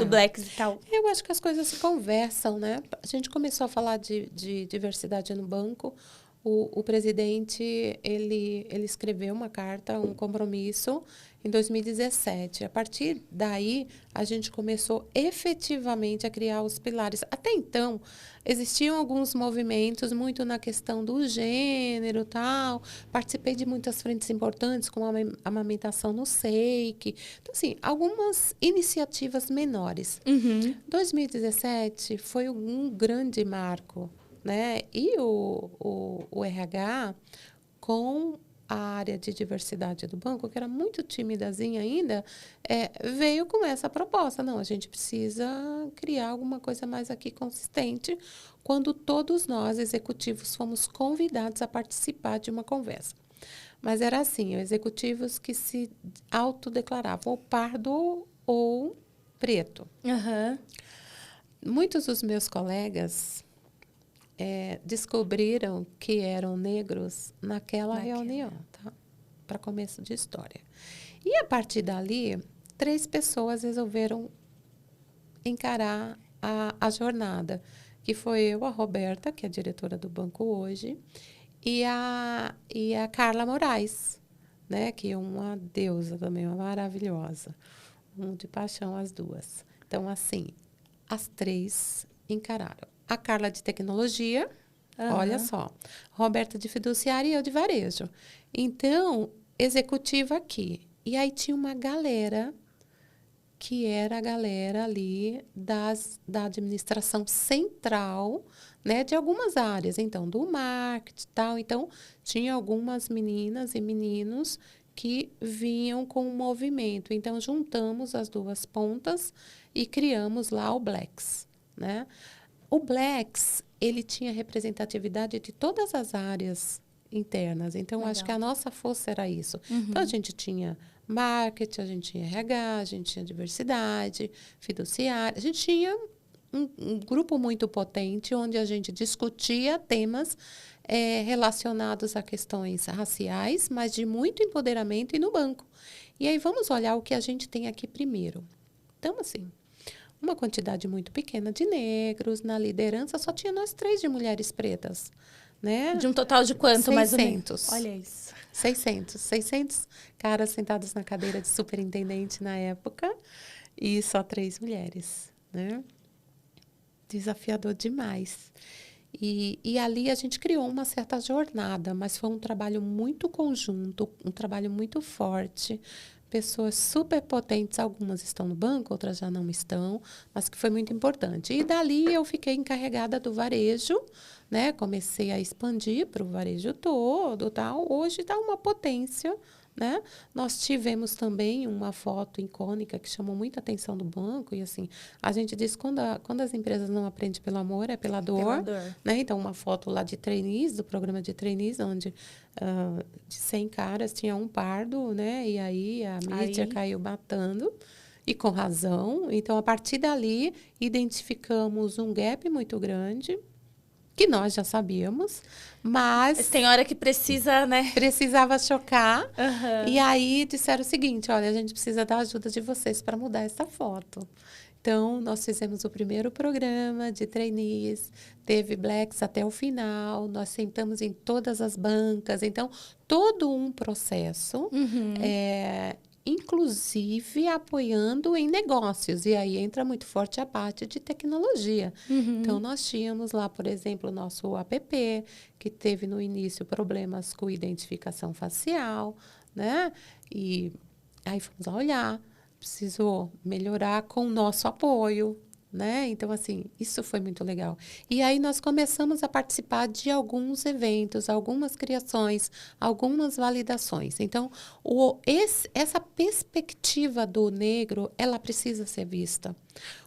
Speaker 2: Blacks e tal.
Speaker 1: Eu acho que as coisas se conversam, né? A gente começou a falar de diversidade no banco. O presidente, ele escreveu uma carta, um compromisso, em 2017. A partir daí, a gente começou efetivamente a criar os pilares. Até então, existiam alguns movimentos muito na questão do gênero, tal. Participei de muitas frentes importantes, como a amamentação no SEIC. Então, assim, algumas iniciativas menores. 2017 foi um grande marco, né? E o RH, com a área de diversidade do banco, que era muito timidazinha ainda, veio com essa proposta. Não, a gente precisa criar alguma coisa mais aqui consistente, quando todos nós, executivos, fomos convidados a participar de uma conversa. Mas era assim, executivos que se autodeclaravam ou pardo ou preto. Muitos dos meus colegas descobriram que eram negros naquela reunião, tá? Para começo de história. E, a partir dali, 3 pessoas resolveram encarar a jornada, que foi eu, a Roberta, que é a diretora do banco hoje, e a Carla Moraes, né? Que é uma deusa também, uma maravilhosa. De paixão, as duas. Então, assim, as 3 encararam. A Carla de tecnologia, olha só. Roberta de fiduciária e eu de varejo. Então, executiva aqui. E aí tinha uma galera, que era a galera ali da administração central, né, de algumas áreas. Então, do marketing e tal. Então, tinha algumas meninas e meninos que vinham com o movimento. Então, juntamos as 2 pontas e criamos lá o Blacks, né? O Blacks, ele tinha representatividade de todas as áreas internas. Então, acho que a nossa força era isso. Então, a gente tinha marketing, a gente tinha RH, a gente tinha diversidade, fiduciária. A gente tinha um grupo muito potente, onde a gente discutia temas relacionados a questões raciais, mas de muito empoderamento e no banco. E aí, vamos olhar o que a gente tem aqui primeiro. Então, assim, uma quantidade muito pequena de negros. Na liderança, só tinha nós 3 de mulheres pretas, né?
Speaker 2: De um total de quanto,
Speaker 1: 600.
Speaker 2: mais ou menos? Olha isso.
Speaker 1: 600 caras sentados na cadeira de superintendente na época, e só 3 mulheres, né? Desafiador demais. E ali a gente criou uma certa jornada, mas foi um trabalho muito conjunto, um trabalho muito forte. Pessoas super potentes, algumas estão no banco, outras já não estão, mas que foi muito importante. E dali eu fiquei encarregada do varejo, né? Comecei a expandir para o varejo todo, tal. Hoje está uma potência, né? Nós tivemos também uma foto icônica que chamou muita atenção do banco, e assim, a gente diz que quando as empresas não aprendem pelo amor, é pela dor, né? Então, uma foto lá de trainees, do programa de trainees, onde de 100 caras tinha um pardo, né? E aí a mídia caiu batendo, e com razão. Então, a partir dali, identificamos um gap muito grande, que nós já sabíamos, mas
Speaker 2: tem hora que precisa, né?
Speaker 1: Precisava chocar. E aí disseram o seguinte: olha, a gente precisa da ajuda de vocês para mudar essa foto. Então, nós fizemos o primeiro programa de trainees, teve Blacks até o final, nós sentamos em todas as bancas. Então, todo um processo, inclusive apoiando em negócios. E aí entra muito forte a parte de tecnologia. Então, nós tínhamos lá, por exemplo, o nosso app, que teve no início problemas com identificação facial, né? E aí fomos a olhar, precisou melhorar com o nosso apoio. né? Então, assim, isso foi muito legal. E aí nós começamos a participar de alguns eventos, algumas criações, algumas validações. Então, essa perspectiva do negro, ela precisa ser vista.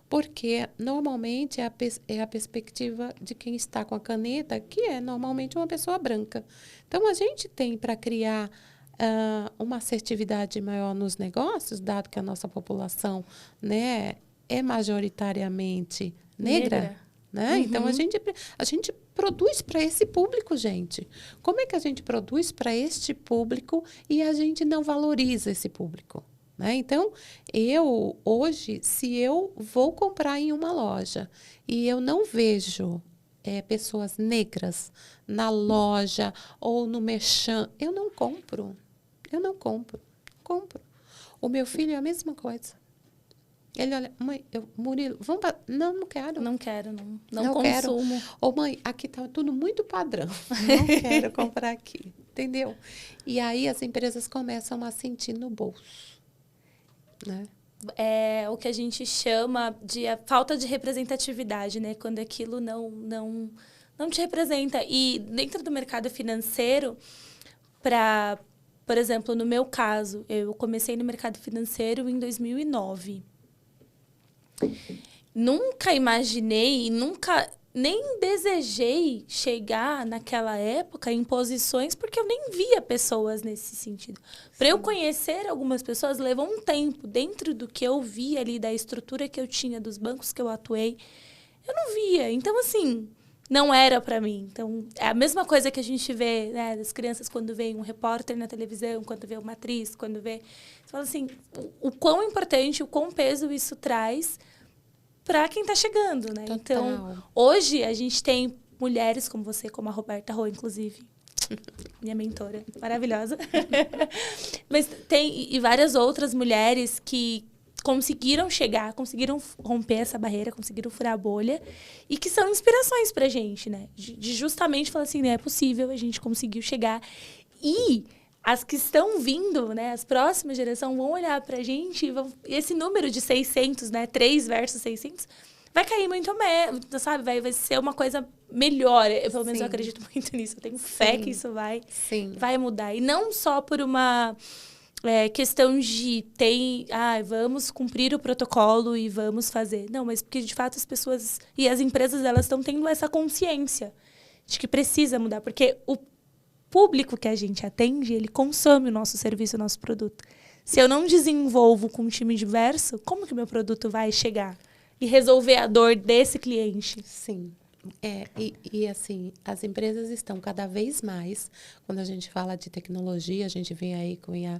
Speaker 1: Porque, normalmente, é a perspectiva de quem está com a caneta, que é normalmente uma pessoa branca. Então, a gente tem para criar uma assertividade maior nos negócios, dado que a nossa população, né, é majoritariamente negra. Né? Então, a gente produz para esse público, gente. Como é que a gente produz para este público e a gente não valoriza esse público? Né? Então, hoje, se eu vou comprar em uma loja e eu não vejo pessoas negras na loja ou no merchan, eu não compro. Eu não compro. Compro. O meu filho é a mesma coisa. Ele olha, mãe, Murilo, vamos para... Não quero.
Speaker 2: Não quero, não consumo.
Speaker 1: Ô, mãe, aqui tá tudo muito padrão. Não quero comprar aqui. Entendeu? E aí as empresas começam a sentir no bolso. Né?
Speaker 2: É o que a gente chama de a falta de representatividade, né? Quando aquilo não te representa. E dentro do mercado financeiro, por exemplo, no meu caso, eu comecei no mercado financeiro em 2009. Nunca imaginei, nem desejei chegar naquela época em posições, porque eu nem via pessoas nesse sentido. Para eu conhecer algumas pessoas, levou um tempo. Dentro do que eu via ali, da estrutura que eu tinha, dos bancos que eu atuei, eu não via. Então, assim, não era para mim. Então, é a mesma coisa que a gente vê, né, das crianças quando vê um repórter na televisão, quando vê uma atriz, quando vê... Você fala assim, o quão importante, o quão peso isso traz para quem está chegando, né?
Speaker 1: Total.
Speaker 2: Então, hoje a gente tem mulheres como você, como a Roberta Rô, inclusive, minha mentora, maravilhosa. Mas tem e várias outras mulheres que conseguiram chegar, conseguiram romper essa barreira, conseguiram furar a bolha e que são inspirações pra gente, né? De justamente falar assim, né, é possível, a gente conseguiu chegar. E as que estão vindo, né, as próximas gerações vão olhar pra gente e esse número de 600, né, 3 versus 600, vai cair muito, sabe? Vai ser uma coisa melhor. Eu, pelo menos, eu acredito muito nisso. Eu tenho fé que isso vai mudar. E não só por uma questão de vamos cumprir o protocolo e vamos fazer. Não, mas porque, de fato, as pessoas e as empresas, elas estão tendo essa consciência de que precisa mudar. Porque o público que a gente atende, ele consome o nosso serviço, o nosso produto. Se eu não desenvolvo com um time diverso, como que meu produto vai chegar e resolver a dor desse cliente?
Speaker 1: Sim. E assim, as empresas estão cada vez mais, quando a gente fala de tecnologia, a gente vem aí com a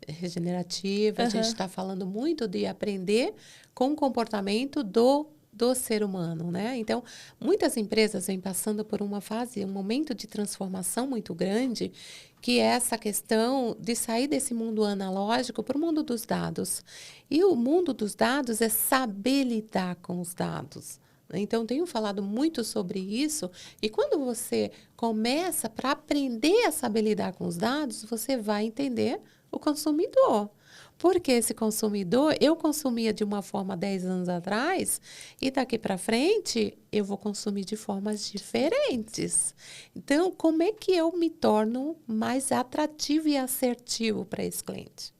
Speaker 1: regenerativa, a gente está falando muito de aprender com o comportamento do ser humano, né? Então, muitas empresas vêm passando por uma fase, um momento de transformação muito grande, que é essa questão de sair desse mundo analógico para o mundo dos dados. E o mundo dos dados é saber lidar com os dados. Então, tenho falado muito sobre isso. E quando você começa para aprender a saber lidar com os dados, você vai entender o consumidor. Porque esse consumidor, eu consumia de uma forma 10 anos atrás e daqui para frente eu vou consumir de formas diferentes. Então, como é que eu me torno mais atrativo e assertivo para esse cliente?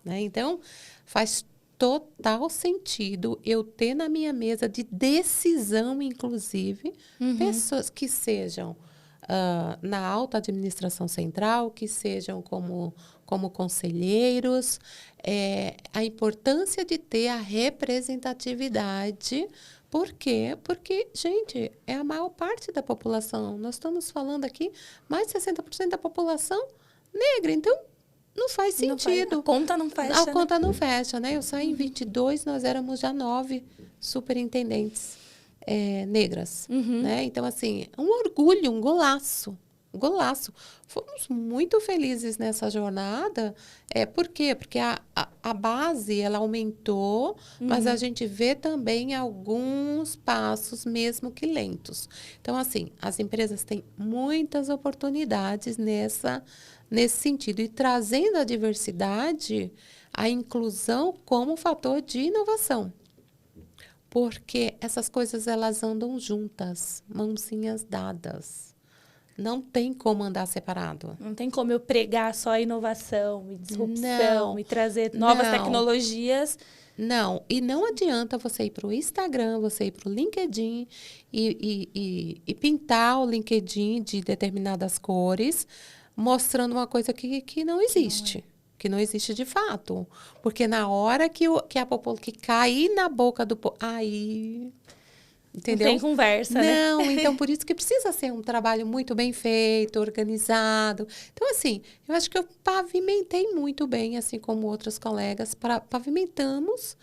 Speaker 1: Né? Então, faz total sentido eu ter na minha mesa de decisão, inclusive, pessoas que sejam na alta administração central, que sejam como conselheiros, a importância de ter a representatividade. Por quê? Porque, gente, é a maior parte da população. Nós estamos falando aqui, mais de 60% da população negra. Então, não faz sentido.
Speaker 2: A conta não fecha.
Speaker 1: A conta não fecha, né? Eu saí em 22, nós éramos já 9 superintendentes negras. Né? Então, assim, um orgulho, um golaço. Golaço. Fomos muito felizes nessa jornada. Por quê? Porque a base, ela aumentou, mas a gente vê também alguns passos, mesmo que lentos. Então, assim, as empresas têm muitas oportunidades nesse sentido. E trazendo a diversidade, a inclusão como fator de inovação. Porque essas coisas, elas andam juntas, mãozinhas dadas. Não tem como andar separado.
Speaker 2: Não tem como eu pregar só a inovação e disrupção e trazer novas tecnologias.
Speaker 1: Não, e não adianta você ir para o Instagram, você ir para o LinkedIn e pintar o LinkedIn de determinadas cores, mostrando uma coisa que não existe. Que não existe de fato. Porque na hora que cair na boca do povo, aí... Entendeu?
Speaker 2: Não tem conversa,
Speaker 1: Não, então por isso que precisa ser um trabalho muito bem feito, organizado. Então, assim, eu acho que eu pavimentei muito bem, assim como outros colegas, pavimentamos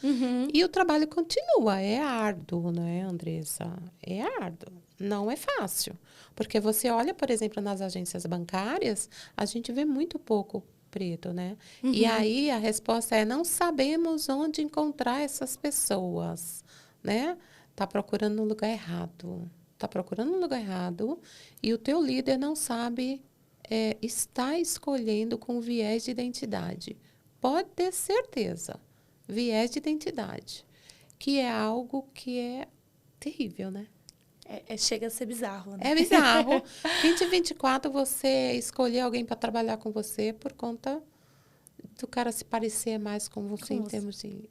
Speaker 1: e o trabalho continua. É árduo, né, Andressa? É árduo. Não é fácil. Porque você olha, por exemplo, nas agências bancárias, a gente vê muito pouco preto, né? E aí a resposta é: não sabemos onde encontrar essas pessoas, né? Tá procurando no lugar errado. Tá procurando no lugar errado e o teu líder não sabe, está escolhendo com viés de identidade. Pode ter certeza. Viés de identidade. Que é algo que é terrível, né?
Speaker 2: Chega a ser bizarro, né?
Speaker 1: É bizarro. 2024, você escolher alguém para trabalhar com você por conta do cara se parecer mais com você em termos de...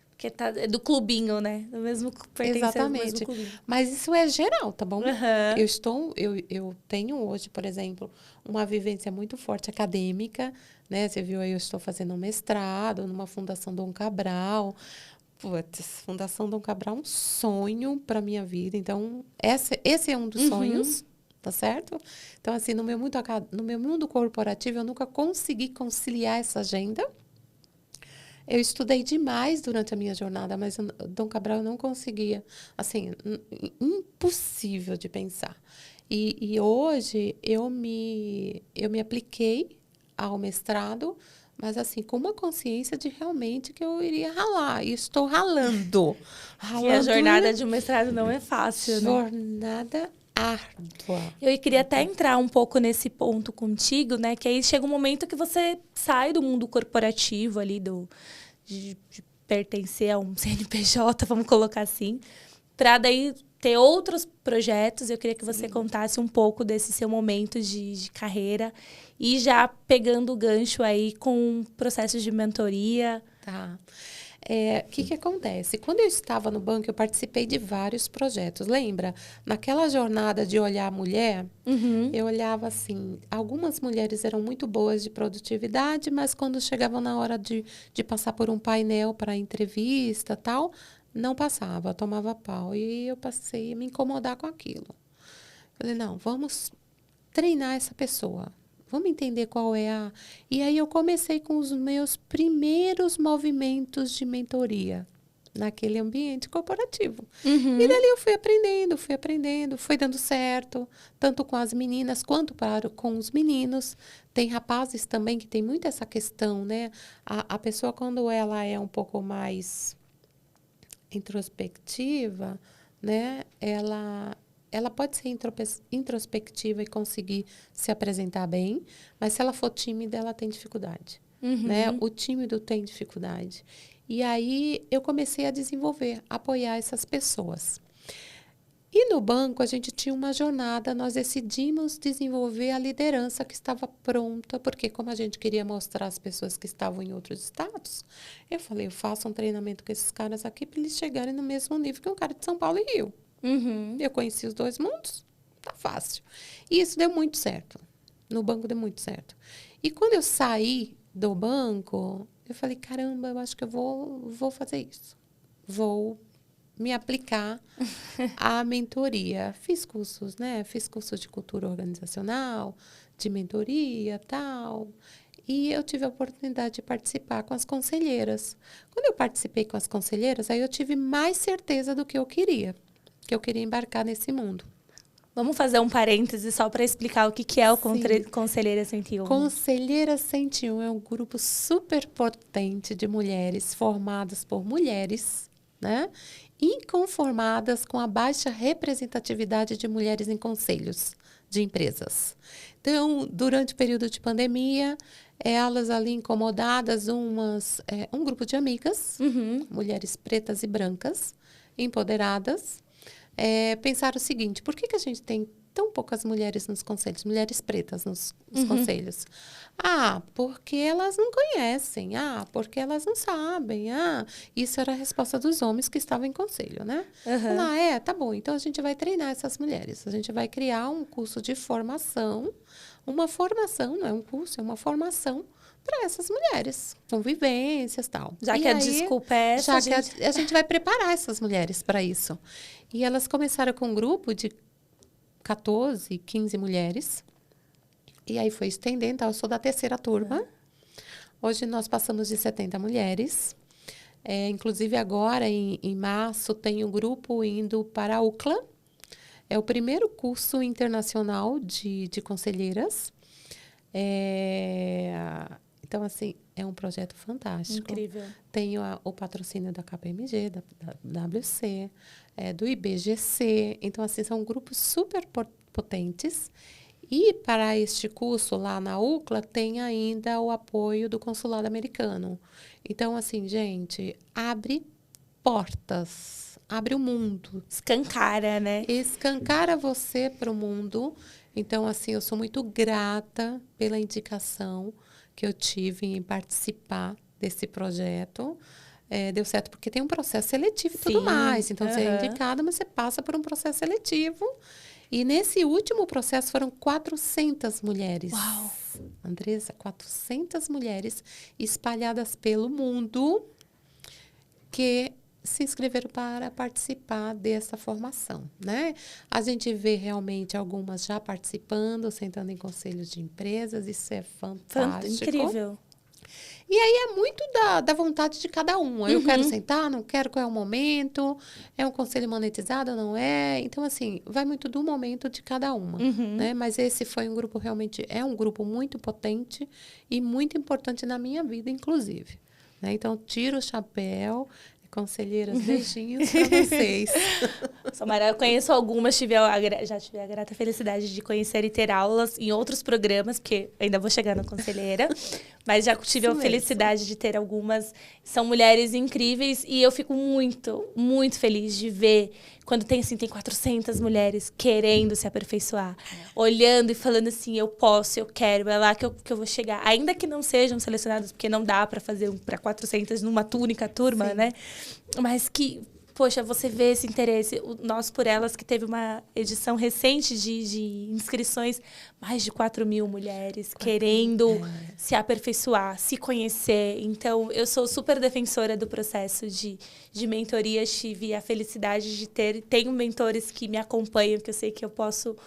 Speaker 2: Porque é do clubinho, né? Do mesmo,
Speaker 1: Exatamente.
Speaker 2: Ao mesmo clubinho.
Speaker 1: Mas isso é geral, tá bom?
Speaker 2: Uhum.
Speaker 1: Eu tenho hoje, por exemplo, uma vivência muito forte acadêmica, né? Você viu aí, eu estou fazendo um mestrado numa Fundação Dom Cabral. Putz, Fundação Dom Cabral é um sonho para minha vida. Então, esse é um dos sonhos, tá certo? Então, assim, no meu mundo corporativo, eu nunca consegui conciliar essa agenda. Eu estudei demais durante a minha jornada, mas Dom Cabral eu não conseguia. Assim, impossível de pensar. E hoje eu me apliquei ao mestrado, mas assim, com uma consciência de realmente que eu iria ralar. E estou ralando.
Speaker 2: Que a jornada de um mestrado não é fácil, né?
Speaker 1: Jornada árdua.
Speaker 2: Eu queria até entrar um pouco nesse ponto contigo, né? Que aí chega um momento que você sai do mundo corporativo ali, de pertencer a um CNPJ, vamos colocar assim, para daí ter outros projetos. Eu queria que você contasse um pouco desse seu momento de carreira e já pegando o gancho aí com processos de mentoria.
Speaker 1: Tá. O que acontece? Quando eu estava no banco, eu participei de vários projetos. Lembra? Naquela jornada de olhar a mulher, eu olhava assim, algumas mulheres eram muito boas de produtividade, mas quando chegavam na hora de passar por um painel para entrevista tal, não passava, tomava pau. E eu passei a me incomodar com aquilo. Falei, não, vamos treinar essa pessoa. Vamos entender qual é a... E aí eu comecei com os meus primeiros movimentos de mentoria naquele ambiente corporativo. E dali eu fui aprendendo, foi dando certo, tanto com as meninas quanto com os meninos. Tem rapazes também que tem muito essa questão, né? A pessoa, quando ela é um pouco mais introspectiva, né? Ela pode ser introspectiva e conseguir se apresentar bem, mas se ela for tímida, ela tem dificuldade. Né? O tímido tem dificuldade. E aí, eu comecei a apoiar essas pessoas. E no banco, a gente tinha uma jornada, nós decidimos desenvolver a liderança que estava pronta, porque como a gente queria mostrar as pessoas que estavam em outros estados, eu falei, eu faço um treinamento com esses caras aqui para eles chegarem no mesmo nível que um cara de São Paulo e Rio. Eu conheci os dois mundos, tá fácil. E isso deu muito certo. No banco deu muito certo. E quando eu saí do banco, eu falei, caramba, eu acho que eu vou fazer isso. Vou me aplicar à mentoria. Fiz cursos, né? Fiz cursos de cultura organizacional, de mentoria, tal. E eu tive a oportunidade de participar com as conselheiras. Quando eu participei com as conselheiras, aí eu tive mais certeza do que eu queria embarcar nesse mundo.
Speaker 2: Vamos fazer um parêntese só para explicar o que é o Conselheira 101.
Speaker 1: Conselheira 101 é um grupo super potente de mulheres formadas por mulheres, né? Inconformadas com a baixa representatividade de mulheres em conselhos de empresas. Então, durante o período de pandemia, elas ali incomodadas, um grupo de amigas, mulheres pretas e brancas, empoderadas, pensaram o seguinte: por que a gente tem tão poucas mulheres nos conselhos, mulheres pretas nos conselhos? Porque elas não conhecem. Porque elas não sabem. Isso era a resposta dos homens que estavam em conselho, né? Tá bom, então a gente vai treinar essas mulheres. A gente vai criar um curso de formação, uma formação, não é um curso, é uma formação para essas mulheres, com vivências e tal.
Speaker 2: Já que a desculpa é essa,
Speaker 1: a gente vai preparar essas mulheres para isso. E elas começaram com um grupo de 14, 15 mulheres. E aí foi estendendo. Então, eu sou da terceira turma. Hoje nós passamos de 70 mulheres. Inclusive agora, em março, tem um grupo indo para a UCLA. É o primeiro curso internacional de conselheiras. Então, assim, é um projeto fantástico.
Speaker 2: Incrível.
Speaker 1: Tenho o patrocínio da KPMG, da WC, do IBGC. Então, assim, são grupos super potentes. E para este curso lá na UCLA, tem ainda o apoio do consulado americano. Então, assim, gente, abre portas, abre o mundo.
Speaker 2: Escancara, né?
Speaker 1: Escancara você para o mundo. Então, assim, eu sou muito grata pela indicação que eu tive em participar desse projeto. Deu certo porque tem um processo seletivo e tudo mais. Então, você é indicada, mas você passa por um processo seletivo. E nesse último processo foram 400 mulheres.
Speaker 2: Uau!
Speaker 1: Andressa, 400 mulheres espalhadas pelo mundo que se inscreveram para participar dessa formação, né? A gente vê realmente algumas já participando, sentando em conselhos de empresas, isso é fantástico.
Speaker 2: Incrível.
Speaker 1: E aí é muito da vontade de cada um. Eu quero sentar, não quero, qual é o momento? É um conselho monetizado ou não é? Então, assim, vai muito do momento de cada uma. Né? Mas esse foi um grupo, realmente, é um grupo muito potente e muito importante na minha vida, inclusive. Né? Então, tiro o chapéu. Conselheiras, beijinhos para vocês.
Speaker 2: Samara, eu conheço algumas, já tive a grata felicidade de conhecer e ter aulas em outros programas, porque ainda vou chegar na conselheira, mas já tive a felicidade de ter algumas. São mulheres incríveis e eu fico muito, muito feliz de ver quando tem 400 mulheres querendo se aperfeiçoar, olhando e falando assim, eu posso, eu quero, é lá que eu vou chegar. Ainda que não sejam selecionadas, porque não dá para fazer para 400 numa única turma, né? Mas que, poxa, você vê esse interesse. Nós por Elas, que teve uma edição recente de inscrições, mais de 4.000 mulheres querendo se aperfeiçoar, se conhecer. Então, eu sou super defensora do processo de mentoria. Tive a felicidade de tenho mentores que me acompanham, que eu sei que eu posso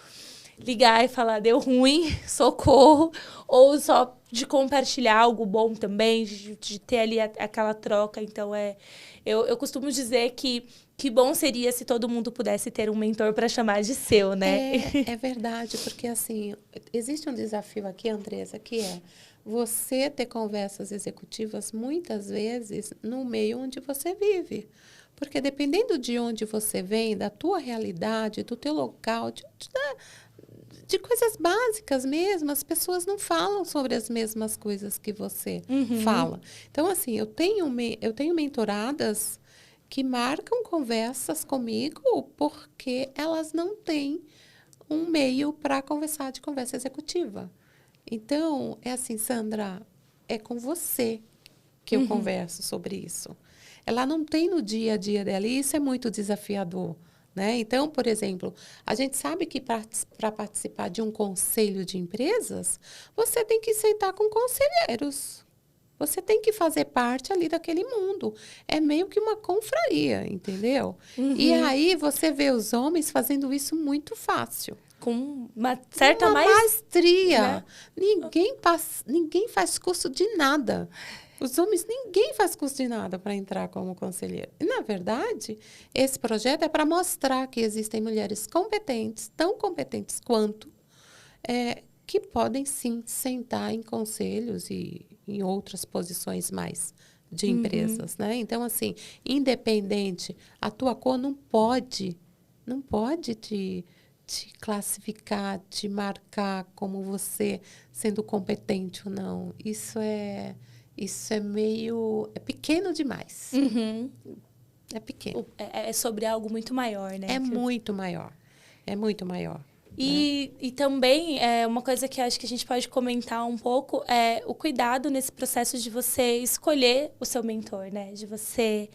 Speaker 2: ligar e falar, deu ruim, socorro, ou só de compartilhar algo bom também, de ter ali aquela troca. Então, eu costumo dizer que bom seria se todo mundo pudesse ter um mentor para chamar de seu, né?
Speaker 1: É verdade, porque assim, existe um desafio aqui, Andressa, que é você ter conversas executivas muitas vezes no meio onde você vive. Porque dependendo de onde você vem, da tua realidade, do teu local, de coisas básicas mesmo, as pessoas não falam sobre as mesmas coisas que você fala. Então, assim, eu tenho mentoradas que marcam conversas comigo porque elas não têm um meio para conversar de conversa executiva. Então, é assim, Sandra, é com você que eu converso sobre isso. Ela não tem no dia a dia dela, e isso é muito desafiador. Né? Então, por exemplo, a gente sabe que para participar de um conselho de empresas, você tem que sentar com conselheiros. Você tem que fazer parte ali daquele mundo. É meio que uma confraria, entendeu? E aí você vê os homens fazendo isso muito fácil.
Speaker 2: Com uma certa
Speaker 1: maestria. Né? Ninguém faz curso de nada. Os homens, ninguém faz curso de nada para entrar como conselheiro. E, na verdade, esse projeto é para mostrar que existem mulheres competentes, tão competentes quanto, que podem, sim, sentar em conselhos e em outras posições mais de empresas. Né? Então, assim, independente, a tua cor não pode te classificar, te marcar como você sendo competente ou não. Isso é meio... É pequeno demais. É pequeno.
Speaker 2: É sobre algo muito maior, né?
Speaker 1: É muito maior. É muito maior.
Speaker 2: E também, uma coisa que acho que a gente pode comentar um pouco é o cuidado nesse processo de você escolher o seu mentor, né? De você...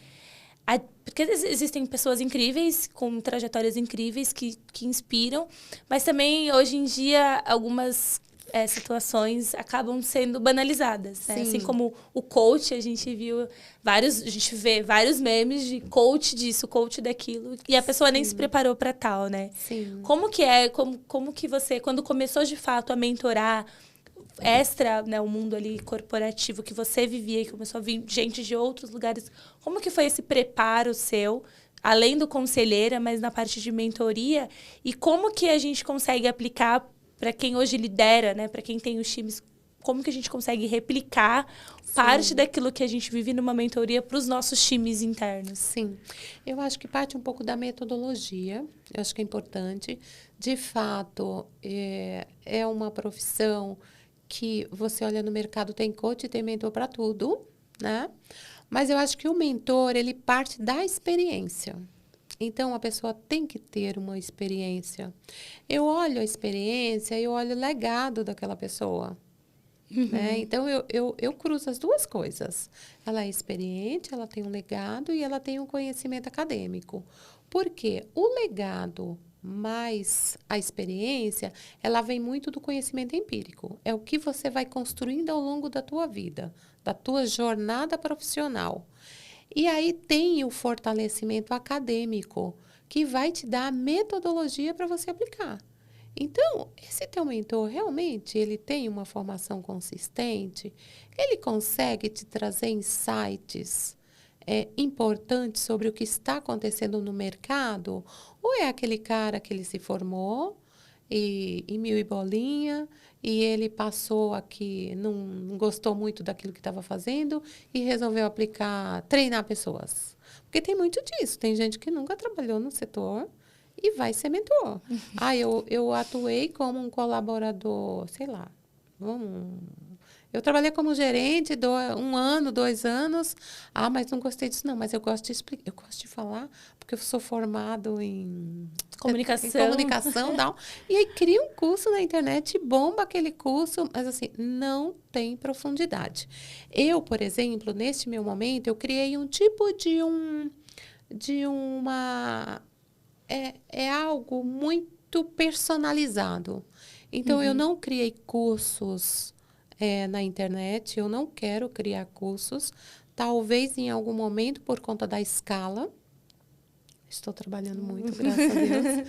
Speaker 2: Porque existem pessoas incríveis, com trajetórias incríveis, que inspiram, mas também, hoje em dia, algumas situações acabam sendo banalizadas, né? Assim como o coach, a gente vê vários memes de coach disso, coach daquilo, e a pessoa nem se preparou para tal, né?
Speaker 1: Sim.
Speaker 2: Como que você, quando começou de fato a mentorar né, o mundo ali corporativo que você vivia e começou a vir gente de outros lugares, como que foi esse preparo seu, além do conselheira, mas na parte de mentoria, e como que a gente consegue aplicar para quem hoje lidera, né, para quem tem os times, como que a gente consegue replicar parte daquilo que a gente vive numa mentoria para os nossos times internos?
Speaker 1: Sim, eu acho que parte um pouco da metodologia, eu acho que é importante. De fato, é uma profissão que você olha no mercado, tem coach e tem mentor para tudo, né? Mas eu acho que o mentor, ele parte da experiência. Então, a pessoa tem que ter uma experiência. Eu olho a experiência e eu olho o legado daquela pessoa. Né? Então, eu cruzo as duas coisas. Ela é experiente, ela tem um legado e ela tem um conhecimento acadêmico. Por quê? O legado mais a experiência, ela vem muito do conhecimento empírico. É o que você vai construindo ao longo da tua vida, da tua jornada profissional. E aí tem o fortalecimento acadêmico, que vai te dar a metodologia para você aplicar. Então, esse teu mentor, realmente, ele tem uma formação consistente? Ele consegue te trazer insights importantes sobre o que está acontecendo no mercado? Ou é aquele cara que ele se formou em mil e bolinha, e ele passou aqui, não gostou muito daquilo que estava fazendo e resolveu treinar pessoas? Porque tem muito disso. Tem gente que nunca trabalhou no setor e vai ser mentor. Eu atuei como um colaborador, sei lá, eu trabalhei como gerente 1 ano, 2 anos. Mas não gostei disso, não. Mas eu gosto de explicar, eu gosto de falar, porque eu sou formado em comunicação e tal. E aí cria um curso na internet, bomba aquele curso, mas assim, não tem profundidade. Eu, por exemplo, neste meu momento, eu criei um tipo de uma... É algo muito personalizado. Então, eu não criei cursos na internet, eu não quero criar cursos. Talvez em algum momento, por conta da escala. Estou trabalhando muito, graças a Deus.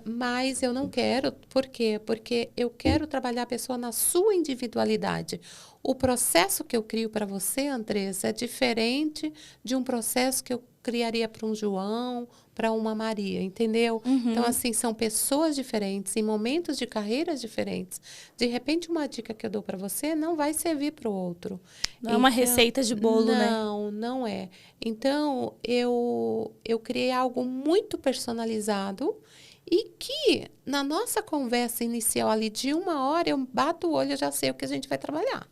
Speaker 1: Mas eu não quero. Por quê? Porque eu quero trabalhar a pessoa na sua individualidade. O processo que eu crio para você, Andressa, é diferente de um processo que eu criaria para um João, para uma Maria, entendeu? Então, assim, são pessoas diferentes, em momentos de carreiras diferentes. De repente, uma dica que eu dou para você não vai servir para o outro.
Speaker 2: Não é uma receita de bolo, né?
Speaker 1: Não, não é. Então, eu criei algo muito personalizado e que, na nossa conversa inicial ali de 1 hora, eu bato o olho e já sei o que a gente vai trabalhar.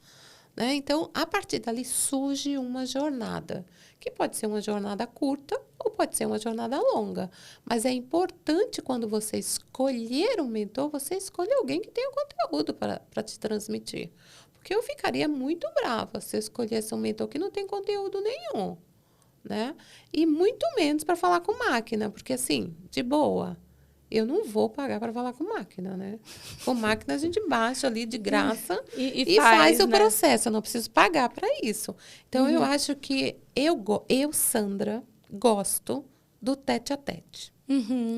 Speaker 1: Né? Então, a partir dali surge uma jornada, que pode ser uma jornada curta ou pode ser uma jornada longa. Mas é importante, quando você escolher um mentor, você escolher alguém que tenha conteúdo para te transmitir. Porque eu ficaria muito brava se eu escolhesse um mentor que não tem conteúdo nenhum. Né? E muito menos para falar com máquina, porque assim, de boa, eu não vou pagar para falar com máquina, né? Com máquina a gente baixa ali de graça e faz o processo. Eu não preciso pagar para isso. Então, eu acho que eu, Sandra, gosto do tete-a-tete.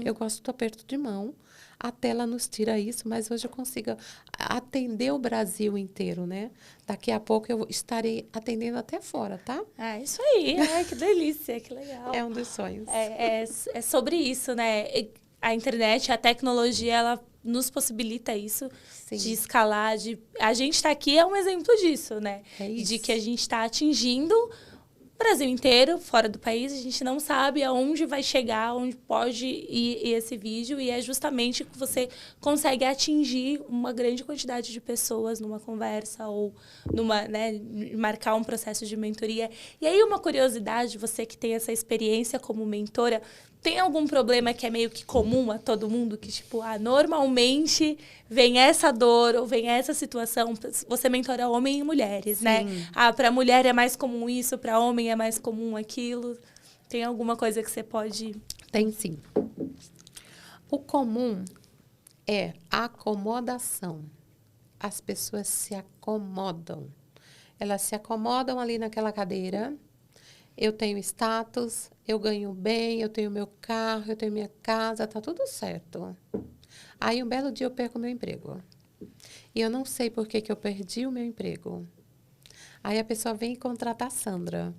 Speaker 1: Eu gosto do aperto de mão. A tela nos tira isso, mas hoje eu consigo atender o Brasil inteiro, né? Daqui a pouco eu estarei atendendo até fora, tá?
Speaker 2: Isso aí. Ai, que delícia, que legal.
Speaker 1: É um dos sonhos.
Speaker 2: É sobre isso, né? A internet, a tecnologia, ela nos possibilita isso. Sim. De escalar. A gente está aqui é um exemplo disso, né?
Speaker 1: É isso.
Speaker 2: De que a gente está atingindo Brasil inteiro, fora do país, a gente não sabe aonde vai chegar, onde pode ir esse vídeo, e é justamente que você consegue atingir uma grande quantidade de pessoas numa conversa ou numa, né, marcar um processo de mentoria. E aí, uma curiosidade, você que tem essa experiência como mentora, tem algum problema que é meio que comum a todo mundo? Que, tipo, normalmente vem essa dor ou vem essa situação. Você mentora homem e mulheres,
Speaker 1: Sim.
Speaker 2: né? Para mulher é mais comum isso, para homem é mais comum aquilo. Tem alguma coisa que você pode...
Speaker 1: Tem sim. O comum é a acomodação. As pessoas se acomodam. Elas se acomodam ali naquela cadeira. Eu tenho status, eu ganho bem, eu tenho meu carro, eu tenho minha casa, tá tudo certo. Aí, um belo dia, eu perco o meu emprego. E eu não sei por que eu perdi o meu emprego. Aí, a pessoa vem contratar a Sandra.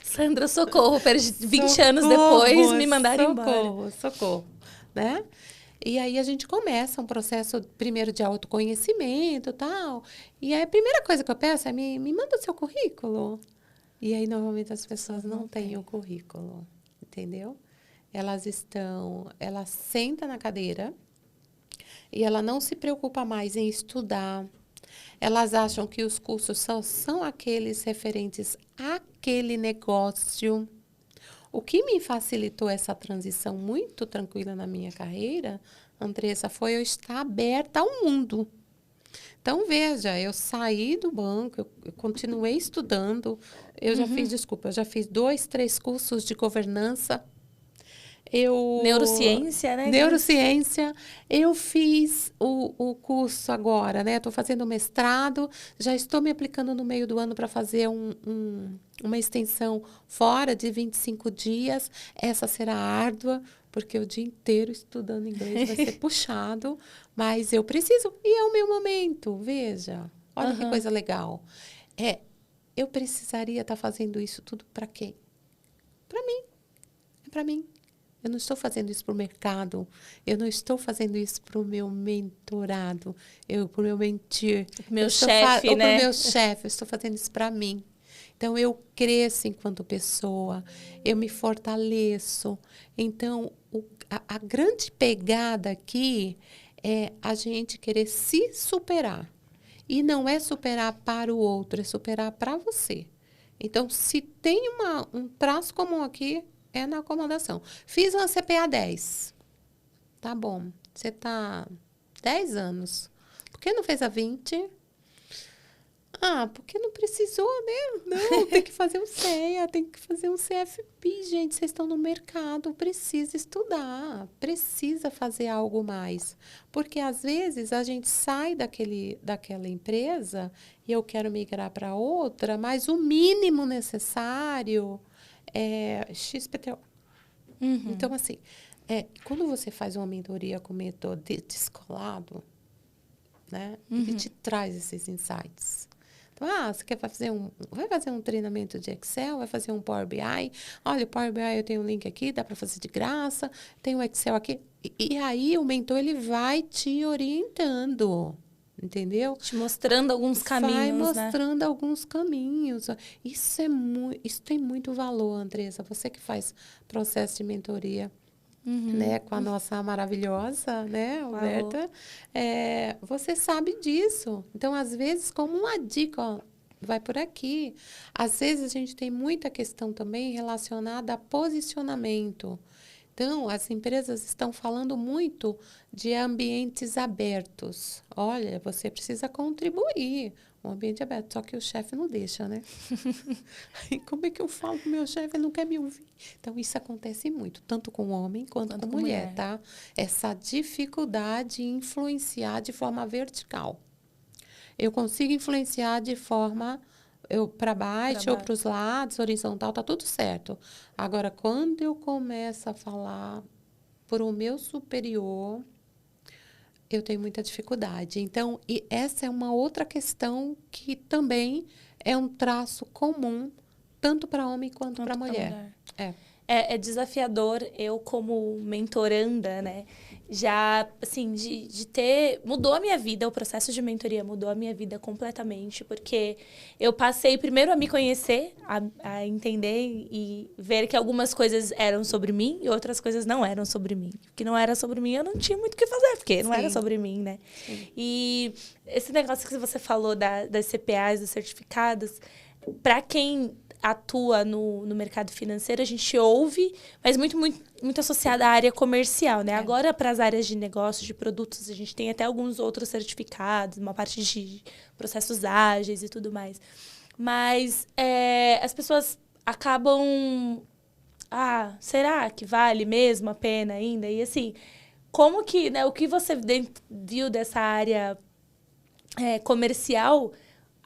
Speaker 2: Sandra, socorro, perdi 20 anos depois, me mandaram embora.
Speaker 1: Socorro, né? E aí, a gente começa um processo, primeiro, de autoconhecimento e tal. E aí, a primeira coisa que eu peço é, me manda o seu currículo. E aí, normalmente, as pessoas não têm o currículo, entendeu? Elas sentam na cadeira e ela não se preocupa mais em estudar. Elas acham que os cursos são aqueles referentes àquele negócio. O que me facilitou essa transição muito tranquila na minha carreira, Andressa, foi eu estar aberta ao mundo. Então, veja, eu saí do banco, eu continuei estudando, eu já fiz 2, 3 cursos de governança.
Speaker 2: Neurociência, né?
Speaker 1: Neurociência. Eu fiz o curso agora, né? Estou fazendo mestrado, já estou me aplicando no meio do ano para fazer uma extensão fora de 25 dias. Essa será árdua, porque o dia inteiro estudando inglês vai ser puxado, mas eu preciso, e é o meu momento, veja. Olha que coisa legal. Eu precisaria estar fazendo isso tudo para quem? Para mim. É para mim. Eu não estou fazendo isso para o mercado. Eu não estou fazendo isso para o meu mentorado. Para o meu mentir.
Speaker 2: Meu chefe, né?
Speaker 1: Para o meu chefe. Eu estou fazendo isso para mim. Então, eu cresço enquanto pessoa. Eu me fortaleço. Então, a grande pegada aqui é a gente querer se superar. E não é superar para o outro, é superar para você. Então, se tem um traço comum aqui, é na acomodação. Fiz uma CPA 10. Tá bom. Você tá 10 anos. Por que não fez a 20? Porque não precisou, né? Não, tem que fazer um CEA, tem que fazer um CFP, gente. Vocês estão no mercado, precisa estudar, precisa fazer algo mais. Porque, às vezes, a gente sai daquela empresa e eu quero migrar para outra, mas o mínimo necessário é XPTO. Então, assim, quando você faz uma mentoria com mentor descolado, né? Ele te traz esses insights. Então, você vai fazer um treinamento de Excel, vai fazer um Power BI. Olha, o Power BI eu tenho um link aqui, dá para fazer de graça. Tem o Excel aqui. E aí, o mentor, ele vai te orientando, entendeu?
Speaker 2: Te mostrando alguns caminhos,
Speaker 1: vai mostrando alguns caminhos. Isso tem muito valor, Andressa. Você que faz processo de mentoria, né, com a nossa maravilhosa, né, Alberta, você sabe disso. Então, às vezes, como uma dica, ó, vai por aqui. Às vezes, a gente tem muita questão também relacionada a posicionamento. Então, as empresas estão falando muito de ambientes abertos. Olha, você precisa contribuir. Um ambiente aberto, só que o chefe não deixa, né? Aí, como é que eu falo com o meu chefe? Ele não quer me ouvir. Então, isso acontece muito, tanto com homem quanto com mulher, tá? Essa dificuldade em influenciar de forma vertical. Eu consigo influenciar de forma para baixo ou para os lados, horizontal, tá tudo certo. Agora, quando eu começo a falar por o meu superior, eu tenho muita dificuldade. Então, essa é uma outra questão que também é um traço comum, tanto para homem quanto para mulher.
Speaker 2: É desafiador eu, como mentoranda, né? Já, assim, de ter... Mudou a minha vida, o processo de mentoria mudou a minha vida completamente, porque eu passei primeiro a me conhecer, a entender e ver que algumas coisas eram sobre mim e outras coisas não eram sobre mim. O que não era sobre mim, eu não tinha muito o que fazer, porque não era sobre mim, né? Sim. E esse negócio que você falou das CPAs, dos certificados, para quem atua no mercado financeiro, a gente ouve, mas muito associada à área comercial, né? Agora, para as áreas de negócios, de produtos, a gente tem até alguns outros certificados, uma parte de processos ágeis e tudo mais. Mas as pessoas acabam... será que vale mesmo a pena ainda? E assim, como que, né, o que você viu dessa área comercial...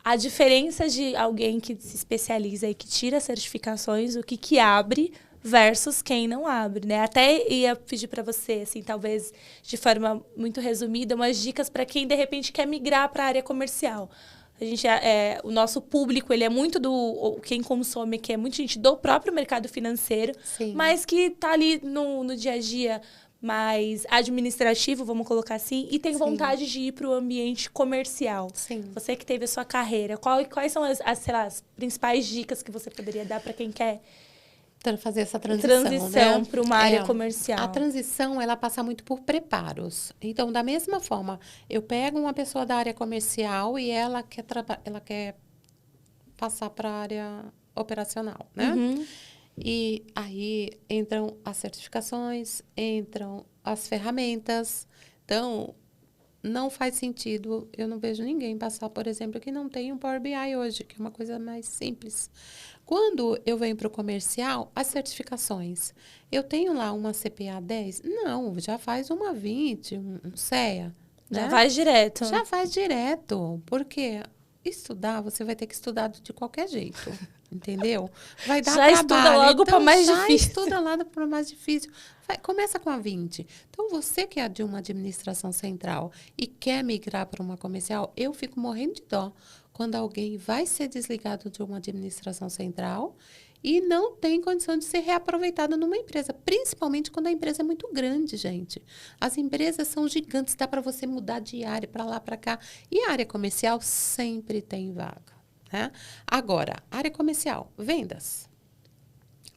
Speaker 2: A diferença de alguém que se especializa e que tira certificações, o que abre versus quem não abre, né? Até ia pedir para você, assim, talvez de forma muito resumida, umas dicas para quem de repente quer migrar para a área comercial. A gente o nosso público, ele é muito quem consome, que é muita gente do próprio mercado financeiro, Sim. mas que está ali no dia a dia mais administrativo, vamos colocar assim, e tem Sim. vontade de ir para o ambiente comercial.
Speaker 1: Sim.
Speaker 2: Você que teve a sua carreira, quais são as principais dicas que você poderia dar para quem quer
Speaker 1: fazer essa transição,
Speaker 2: né? Para uma área comercial?
Speaker 1: A transição, ela passa muito por preparos. Então, da mesma forma, eu pego uma pessoa da área comercial e ela quer passar para a área operacional, né?
Speaker 2: Uhum.
Speaker 1: E aí entram as certificações, entram as ferramentas. Então, não faz sentido, eu não vejo ninguém passar, por exemplo, que não tem um Power BI hoje, que é uma coisa mais simples. Quando eu venho para o comercial, as certificações, eu tenho lá uma CPA 10? Não, já faz uma 20, um CEA.
Speaker 2: Já
Speaker 1: né?
Speaker 2: faz direto.
Speaker 1: Já faz direto, porque estudar, você vai ter que estudar de qualquer jeito. Entendeu? Vai dar
Speaker 2: já
Speaker 1: trabalho.
Speaker 2: Estuda logo
Speaker 1: então,
Speaker 2: para mais
Speaker 1: já
Speaker 2: difícil.
Speaker 1: Estuda lá para mais difícil. Começa com a 20. Então, você que é de uma administração central e quer migrar para uma comercial, eu fico morrendo de dó quando alguém vai ser desligado de uma administração central e não tem condição de ser reaproveitado numa empresa, principalmente quando a empresa é muito grande, gente. As empresas são gigantes, dá para você mudar de área para lá, para cá. E a área comercial sempre tem vaga. Né? Agora, área comercial, vendas.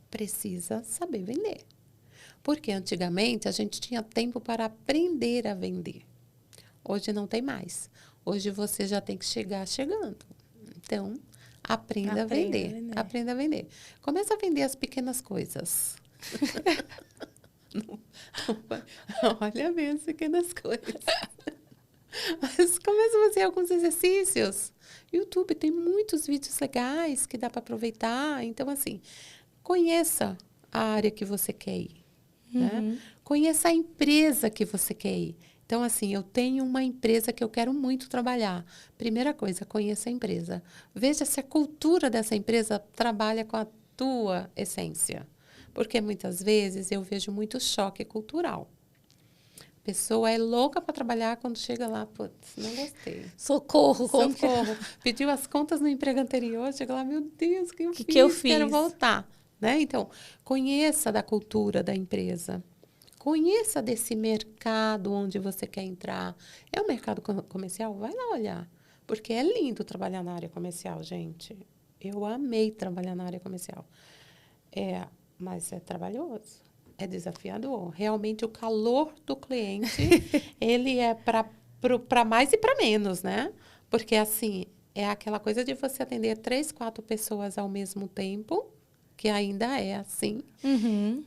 Speaker 1: Precisa saber vender. Porque antigamente a gente tinha tempo para aprender a vender. Hoje não tem mais. Hoje você já tem que chegar chegando. Então, aprenda a vender. Aprenda a vender. Começa a vender as pequenas coisas. Olha bem as pequenas coisas. Mas começa a fazer alguns exercícios. YouTube tem muitos vídeos legais que dá para aproveitar. Então, assim, conheça a área que você quer ir. Né? Conheça a empresa que você quer ir. Então, assim, eu tenho uma empresa que eu quero muito trabalhar. Primeira coisa, conheça a empresa. Veja se a cultura dessa empresa trabalha com a tua essência. Porque muitas vezes eu vejo muito choque cultural. A pessoa é louca para trabalhar, quando chega lá, putz, não gostei.
Speaker 2: Socorro.
Speaker 1: Pediu as contas no emprego anterior, chega lá, meu Deus, o que eu fiz? Quero voltar. Né? Então, conheça da cultura da empresa. Conheça desse mercado onde você quer entrar. É um mercado comercial? Vai lá olhar. Porque é lindo trabalhar na área comercial, gente. Eu amei trabalhar na área comercial. Mas é trabalhoso. É desafiador. Realmente, o calor do cliente, ele é para mais e para menos, né? Porque, assim, é aquela coisa de você atender 3, 4 pessoas ao mesmo tempo, que ainda é assim.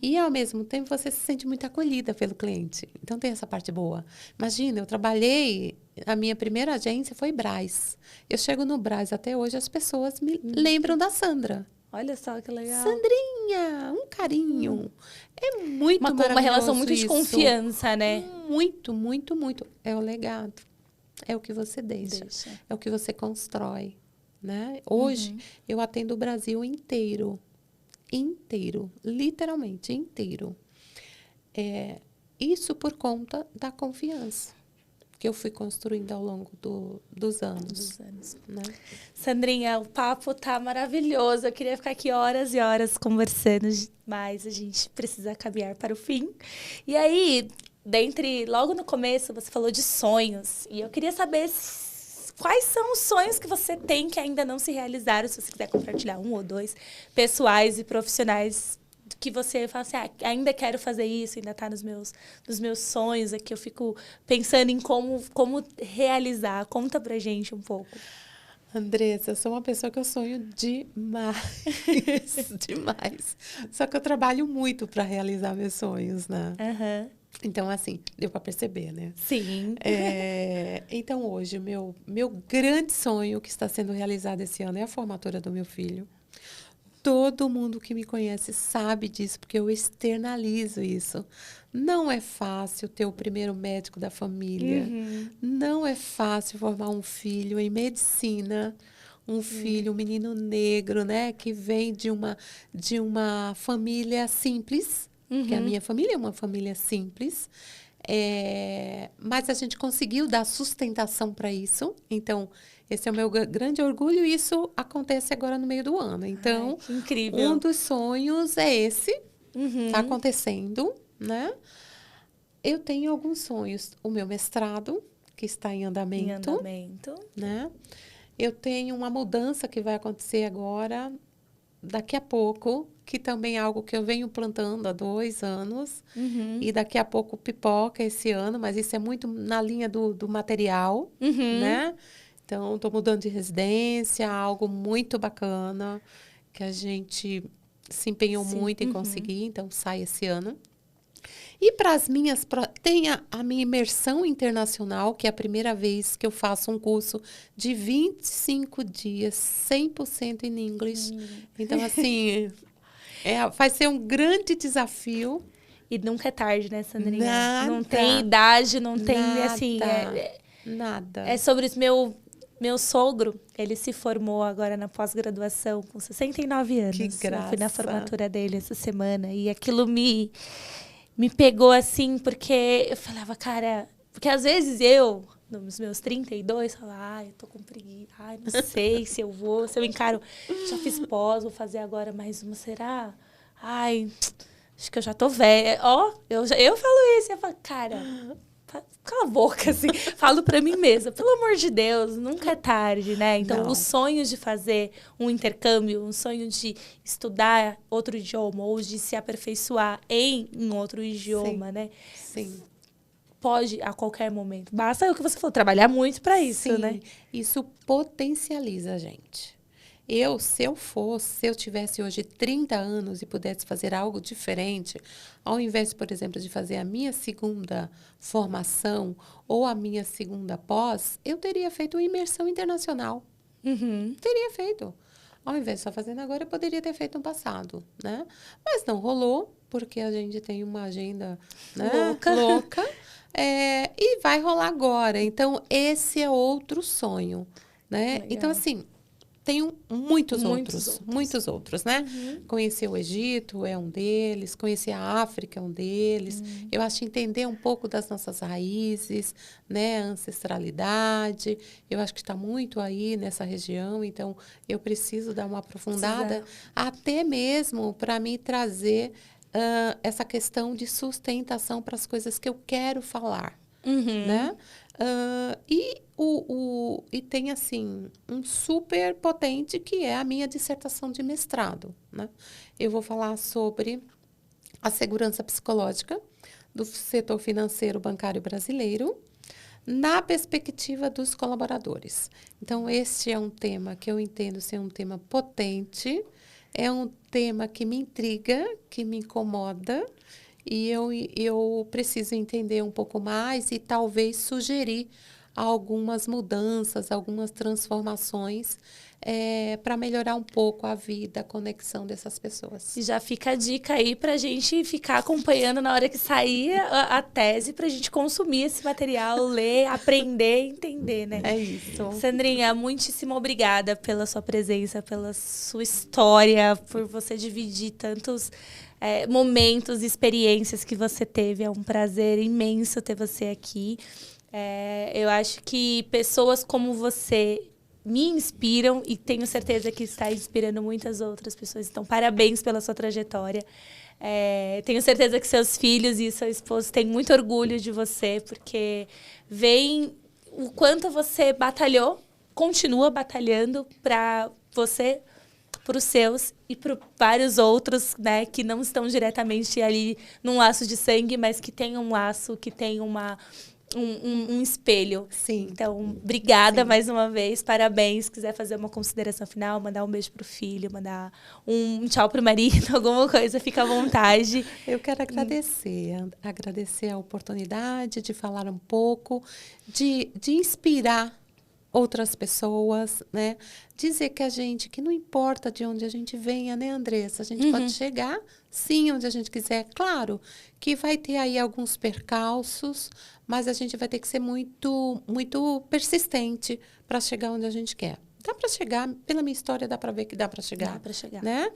Speaker 1: E, ao mesmo tempo, você se sente muito acolhida pelo cliente. Então, tem essa parte boa. Imagina, eu trabalhei... A minha primeira agência foi Brás. Eu chego no Brás até hoje, as pessoas me lembram da Sandra.
Speaker 2: Olha só que legal.
Speaker 1: Sandrinha, um carinho. É muito maravilhoso
Speaker 2: uma relação muito de confiança, né?
Speaker 1: Muito, muito, muito. É o legado. É o que você deixa. É o que você constrói. Né? Hoje, eu atendo o Brasil inteiro. Inteiro. Literalmente, inteiro. Isso por conta da confiança que eu fui construindo ao longo dos anos. Né?
Speaker 2: Sandrinha, o papo tá maravilhoso. Eu queria ficar aqui horas e horas conversando, mas a gente precisa caminhar para o fim. E aí, logo no começo, você falou de sonhos. E eu queria saber quais são os sonhos que você tem que ainda não se realizaram, se você quiser compartilhar 1 ou 2, pessoais e profissionais, que você fala assim, ainda quero fazer isso, ainda está nos meus sonhos, aqui eu fico pensando em como realizar. Conta pra gente um pouco.
Speaker 1: Andressa, eu sou uma pessoa que eu sonho demais, demais. Só que eu trabalho muito para realizar meus sonhos, né?
Speaker 2: Uhum.
Speaker 1: Então, assim, deu para perceber, né?
Speaker 2: Sim.
Speaker 1: Então, hoje, o meu grande sonho que está sendo realizado esse ano é a formatura do meu filho. Todo mundo que me conhece sabe disso, porque eu externalizo isso. Não é fácil ter o primeiro médico da família.
Speaker 2: Uhum.
Speaker 1: Não é fácil formar um filho em medicina. Um filho, um menino negro, né? Que vem de uma família simples.
Speaker 2: Uhum.
Speaker 1: Que a minha família é uma família simples. Mas a gente conseguiu dar sustentação para isso. Então, esse é o meu grande orgulho e isso acontece agora no meio do ano. Então,
Speaker 2: que incrível.
Speaker 1: Um dos sonhos é esse.
Speaker 2: Uhum.
Speaker 1: Está acontecendo, né? Eu tenho alguns sonhos. O meu mestrado, que está em andamento. Né? Eu tenho uma mudança que vai acontecer agora, daqui a pouco, que também é algo que eu venho plantando há 2 anos.
Speaker 2: Uhum.
Speaker 1: E daqui a pouco pipoca esse ano, mas isso é muito na linha do material, né? Então, estou mudando de residência, algo muito bacana, que a gente se empenhou muito em conseguir, então sai esse ano. E para as minhas... Tem a minha imersão internacional, que é a primeira vez que eu faço um curso de 25 dias, 100% em inglês. Então, assim, vai ser um grande desafio.
Speaker 2: E nunca é tarde, né, Sandrinha?
Speaker 1: Nada,
Speaker 2: não tem idade, não tem,
Speaker 1: nada,
Speaker 2: assim...
Speaker 1: nada.
Speaker 2: É sobre isso. Meu sogro, ele se formou agora na pós-graduação com 69 anos.
Speaker 1: Que graça.
Speaker 2: Eu fui na formatura dele essa semana e aquilo me pegou assim, porque eu falava, cara... Porque às vezes eu, nos meus 32, falava, eu tô com preguiça, não sei se eu vou, se eu encaro... Já fiz pós, vou fazer agora mais uma, será? Acho que eu já tô velha. Eu falo isso, eu falo, cara... Cala a boca, assim. Falo pra mim mesma. Pelo amor de Deus, nunca é tarde, né? Então, os sonhos de fazer um intercâmbio, um sonho de estudar outro idioma ou de se aperfeiçoar em um outro idioma, né?
Speaker 1: Sim.
Speaker 2: Pode a qualquer momento. Basta o que você falou, trabalhar muito pra isso, né?
Speaker 1: Isso potencializa a gente. Se eu tivesse hoje 30 anos e pudesse fazer algo diferente, ao invés, por exemplo, de fazer a minha segunda formação ou a minha segunda pós, eu teria feito uma imersão internacional. Teria feito. Ao invés de só fazendo agora, eu poderia ter feito no passado, né? Mas não rolou, porque a gente tem uma agenda, né, louca. E vai rolar agora. Então, esse é outro sonho, né?
Speaker 2: Legal.
Speaker 1: Então, assim... Tenho muitos outros, né? Conhecer o Egito é um deles, conhecer a África é um deles. Eu acho que entender um pouco das nossas raízes, né? A ancestralidade. Eu acho que está muito aí nessa região, então eu preciso dar uma aprofundada, até mesmo para me trazer essa questão de sustentação para as coisas que eu quero falar, né? E tem, assim, um super potente que é a minha dissertação de mestrado, né? Eu vou falar sobre a segurança psicológica do setor financeiro bancário brasileiro na perspectiva dos colaboradores. Então, este é um tema que eu entendo ser um tema potente, é um tema que me intriga, que me incomoda, e eu preciso entender um pouco mais e talvez sugerir algumas mudanças, algumas transformações para melhorar um pouco a vida, a conexão dessas pessoas.
Speaker 2: E já fica a dica aí para a gente ficar acompanhando na hora que sair a tese, para a gente consumir esse material, ler, aprender e entender, né?
Speaker 1: É isso.
Speaker 2: Sandrinha, muitíssimo obrigada pela sua presença, pela sua história, por você dividir tantos momentos e experiências que você teve. É um prazer imenso ter você aqui. Eu acho que pessoas como você me inspiram e tenho certeza que está inspirando muitas outras pessoas. Então, parabéns pela sua trajetória. Tenho certeza que seus filhos e seu esposo têm muito orgulho de você, porque veem o quanto você batalhou, continua batalhando para você, para os seus e para vários outros, né, que não estão diretamente ali num laço de sangue, mas que têm um laço, que têm um espelho.
Speaker 1: Sim.
Speaker 2: Então, obrigada mais uma vez, parabéns. Se quiser fazer uma consideração final, mandar um beijo pro filho, mandar um tchau pro marido, alguma coisa, fica à vontade.
Speaker 1: Eu quero agradecer a oportunidade de falar um pouco, de inspirar outras pessoas, né? Dizer que não importa de onde a gente venha, né, Andressa? A gente pode chegar, sim, onde a gente quiser. Claro que vai ter aí alguns percalços, mas a gente vai ter que ser muito, muito persistente para chegar onde a gente quer. Dá para chegar, pela minha história, dá para ver que dá para chegar.
Speaker 2: Dá para chegar.
Speaker 1: Né?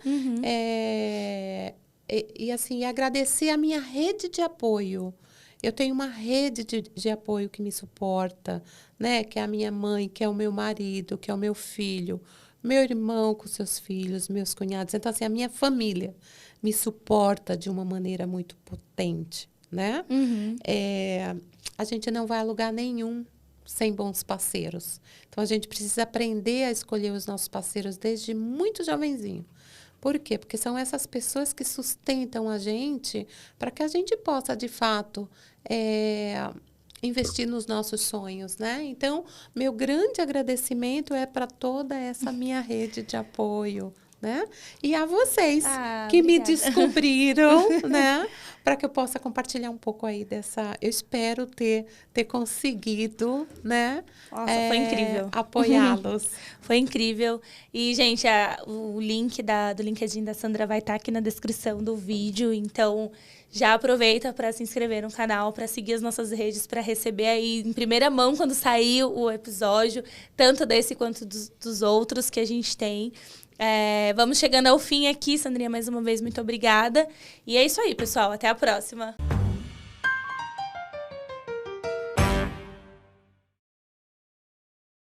Speaker 1: Assim, agradecer a minha rede de apoio. Eu tenho uma rede de apoio que me suporta, né? Que é a minha mãe, que é o meu marido, que é o meu filho, meu irmão com seus filhos, meus cunhados. Então, assim, a minha família me suporta de uma maneira muito potente, né? A gente não vai a lugar nenhum sem bons parceiros. Então, a gente precisa aprender a escolher os nossos parceiros desde muito jovenzinho. Por quê? Porque são essas pessoas que sustentam a gente para que a gente possa, de fato, investir nos nossos sonhos, né? Então, meu grande agradecimento é para toda essa minha rede de apoio, né? E a vocês que me descobriram, né? Para que eu possa compartilhar um pouco aí dessa... Eu espero ter conseguido, né?
Speaker 2: Nossa, foi incrível.
Speaker 1: Apoiá-los.
Speaker 2: Foi incrível. E, gente, o link do LinkedIn da Sandra vai estar aqui na descrição do vídeo. Então, já aproveita para se inscrever no canal, para seguir as nossas redes, para receber aí em primeira mão quando sair o episódio, tanto desse quanto dos outros que a gente tem. Vamos chegando ao fim aqui, Sandrinha, mais uma vez, muito obrigada. E é isso aí, pessoal. Até a próxima.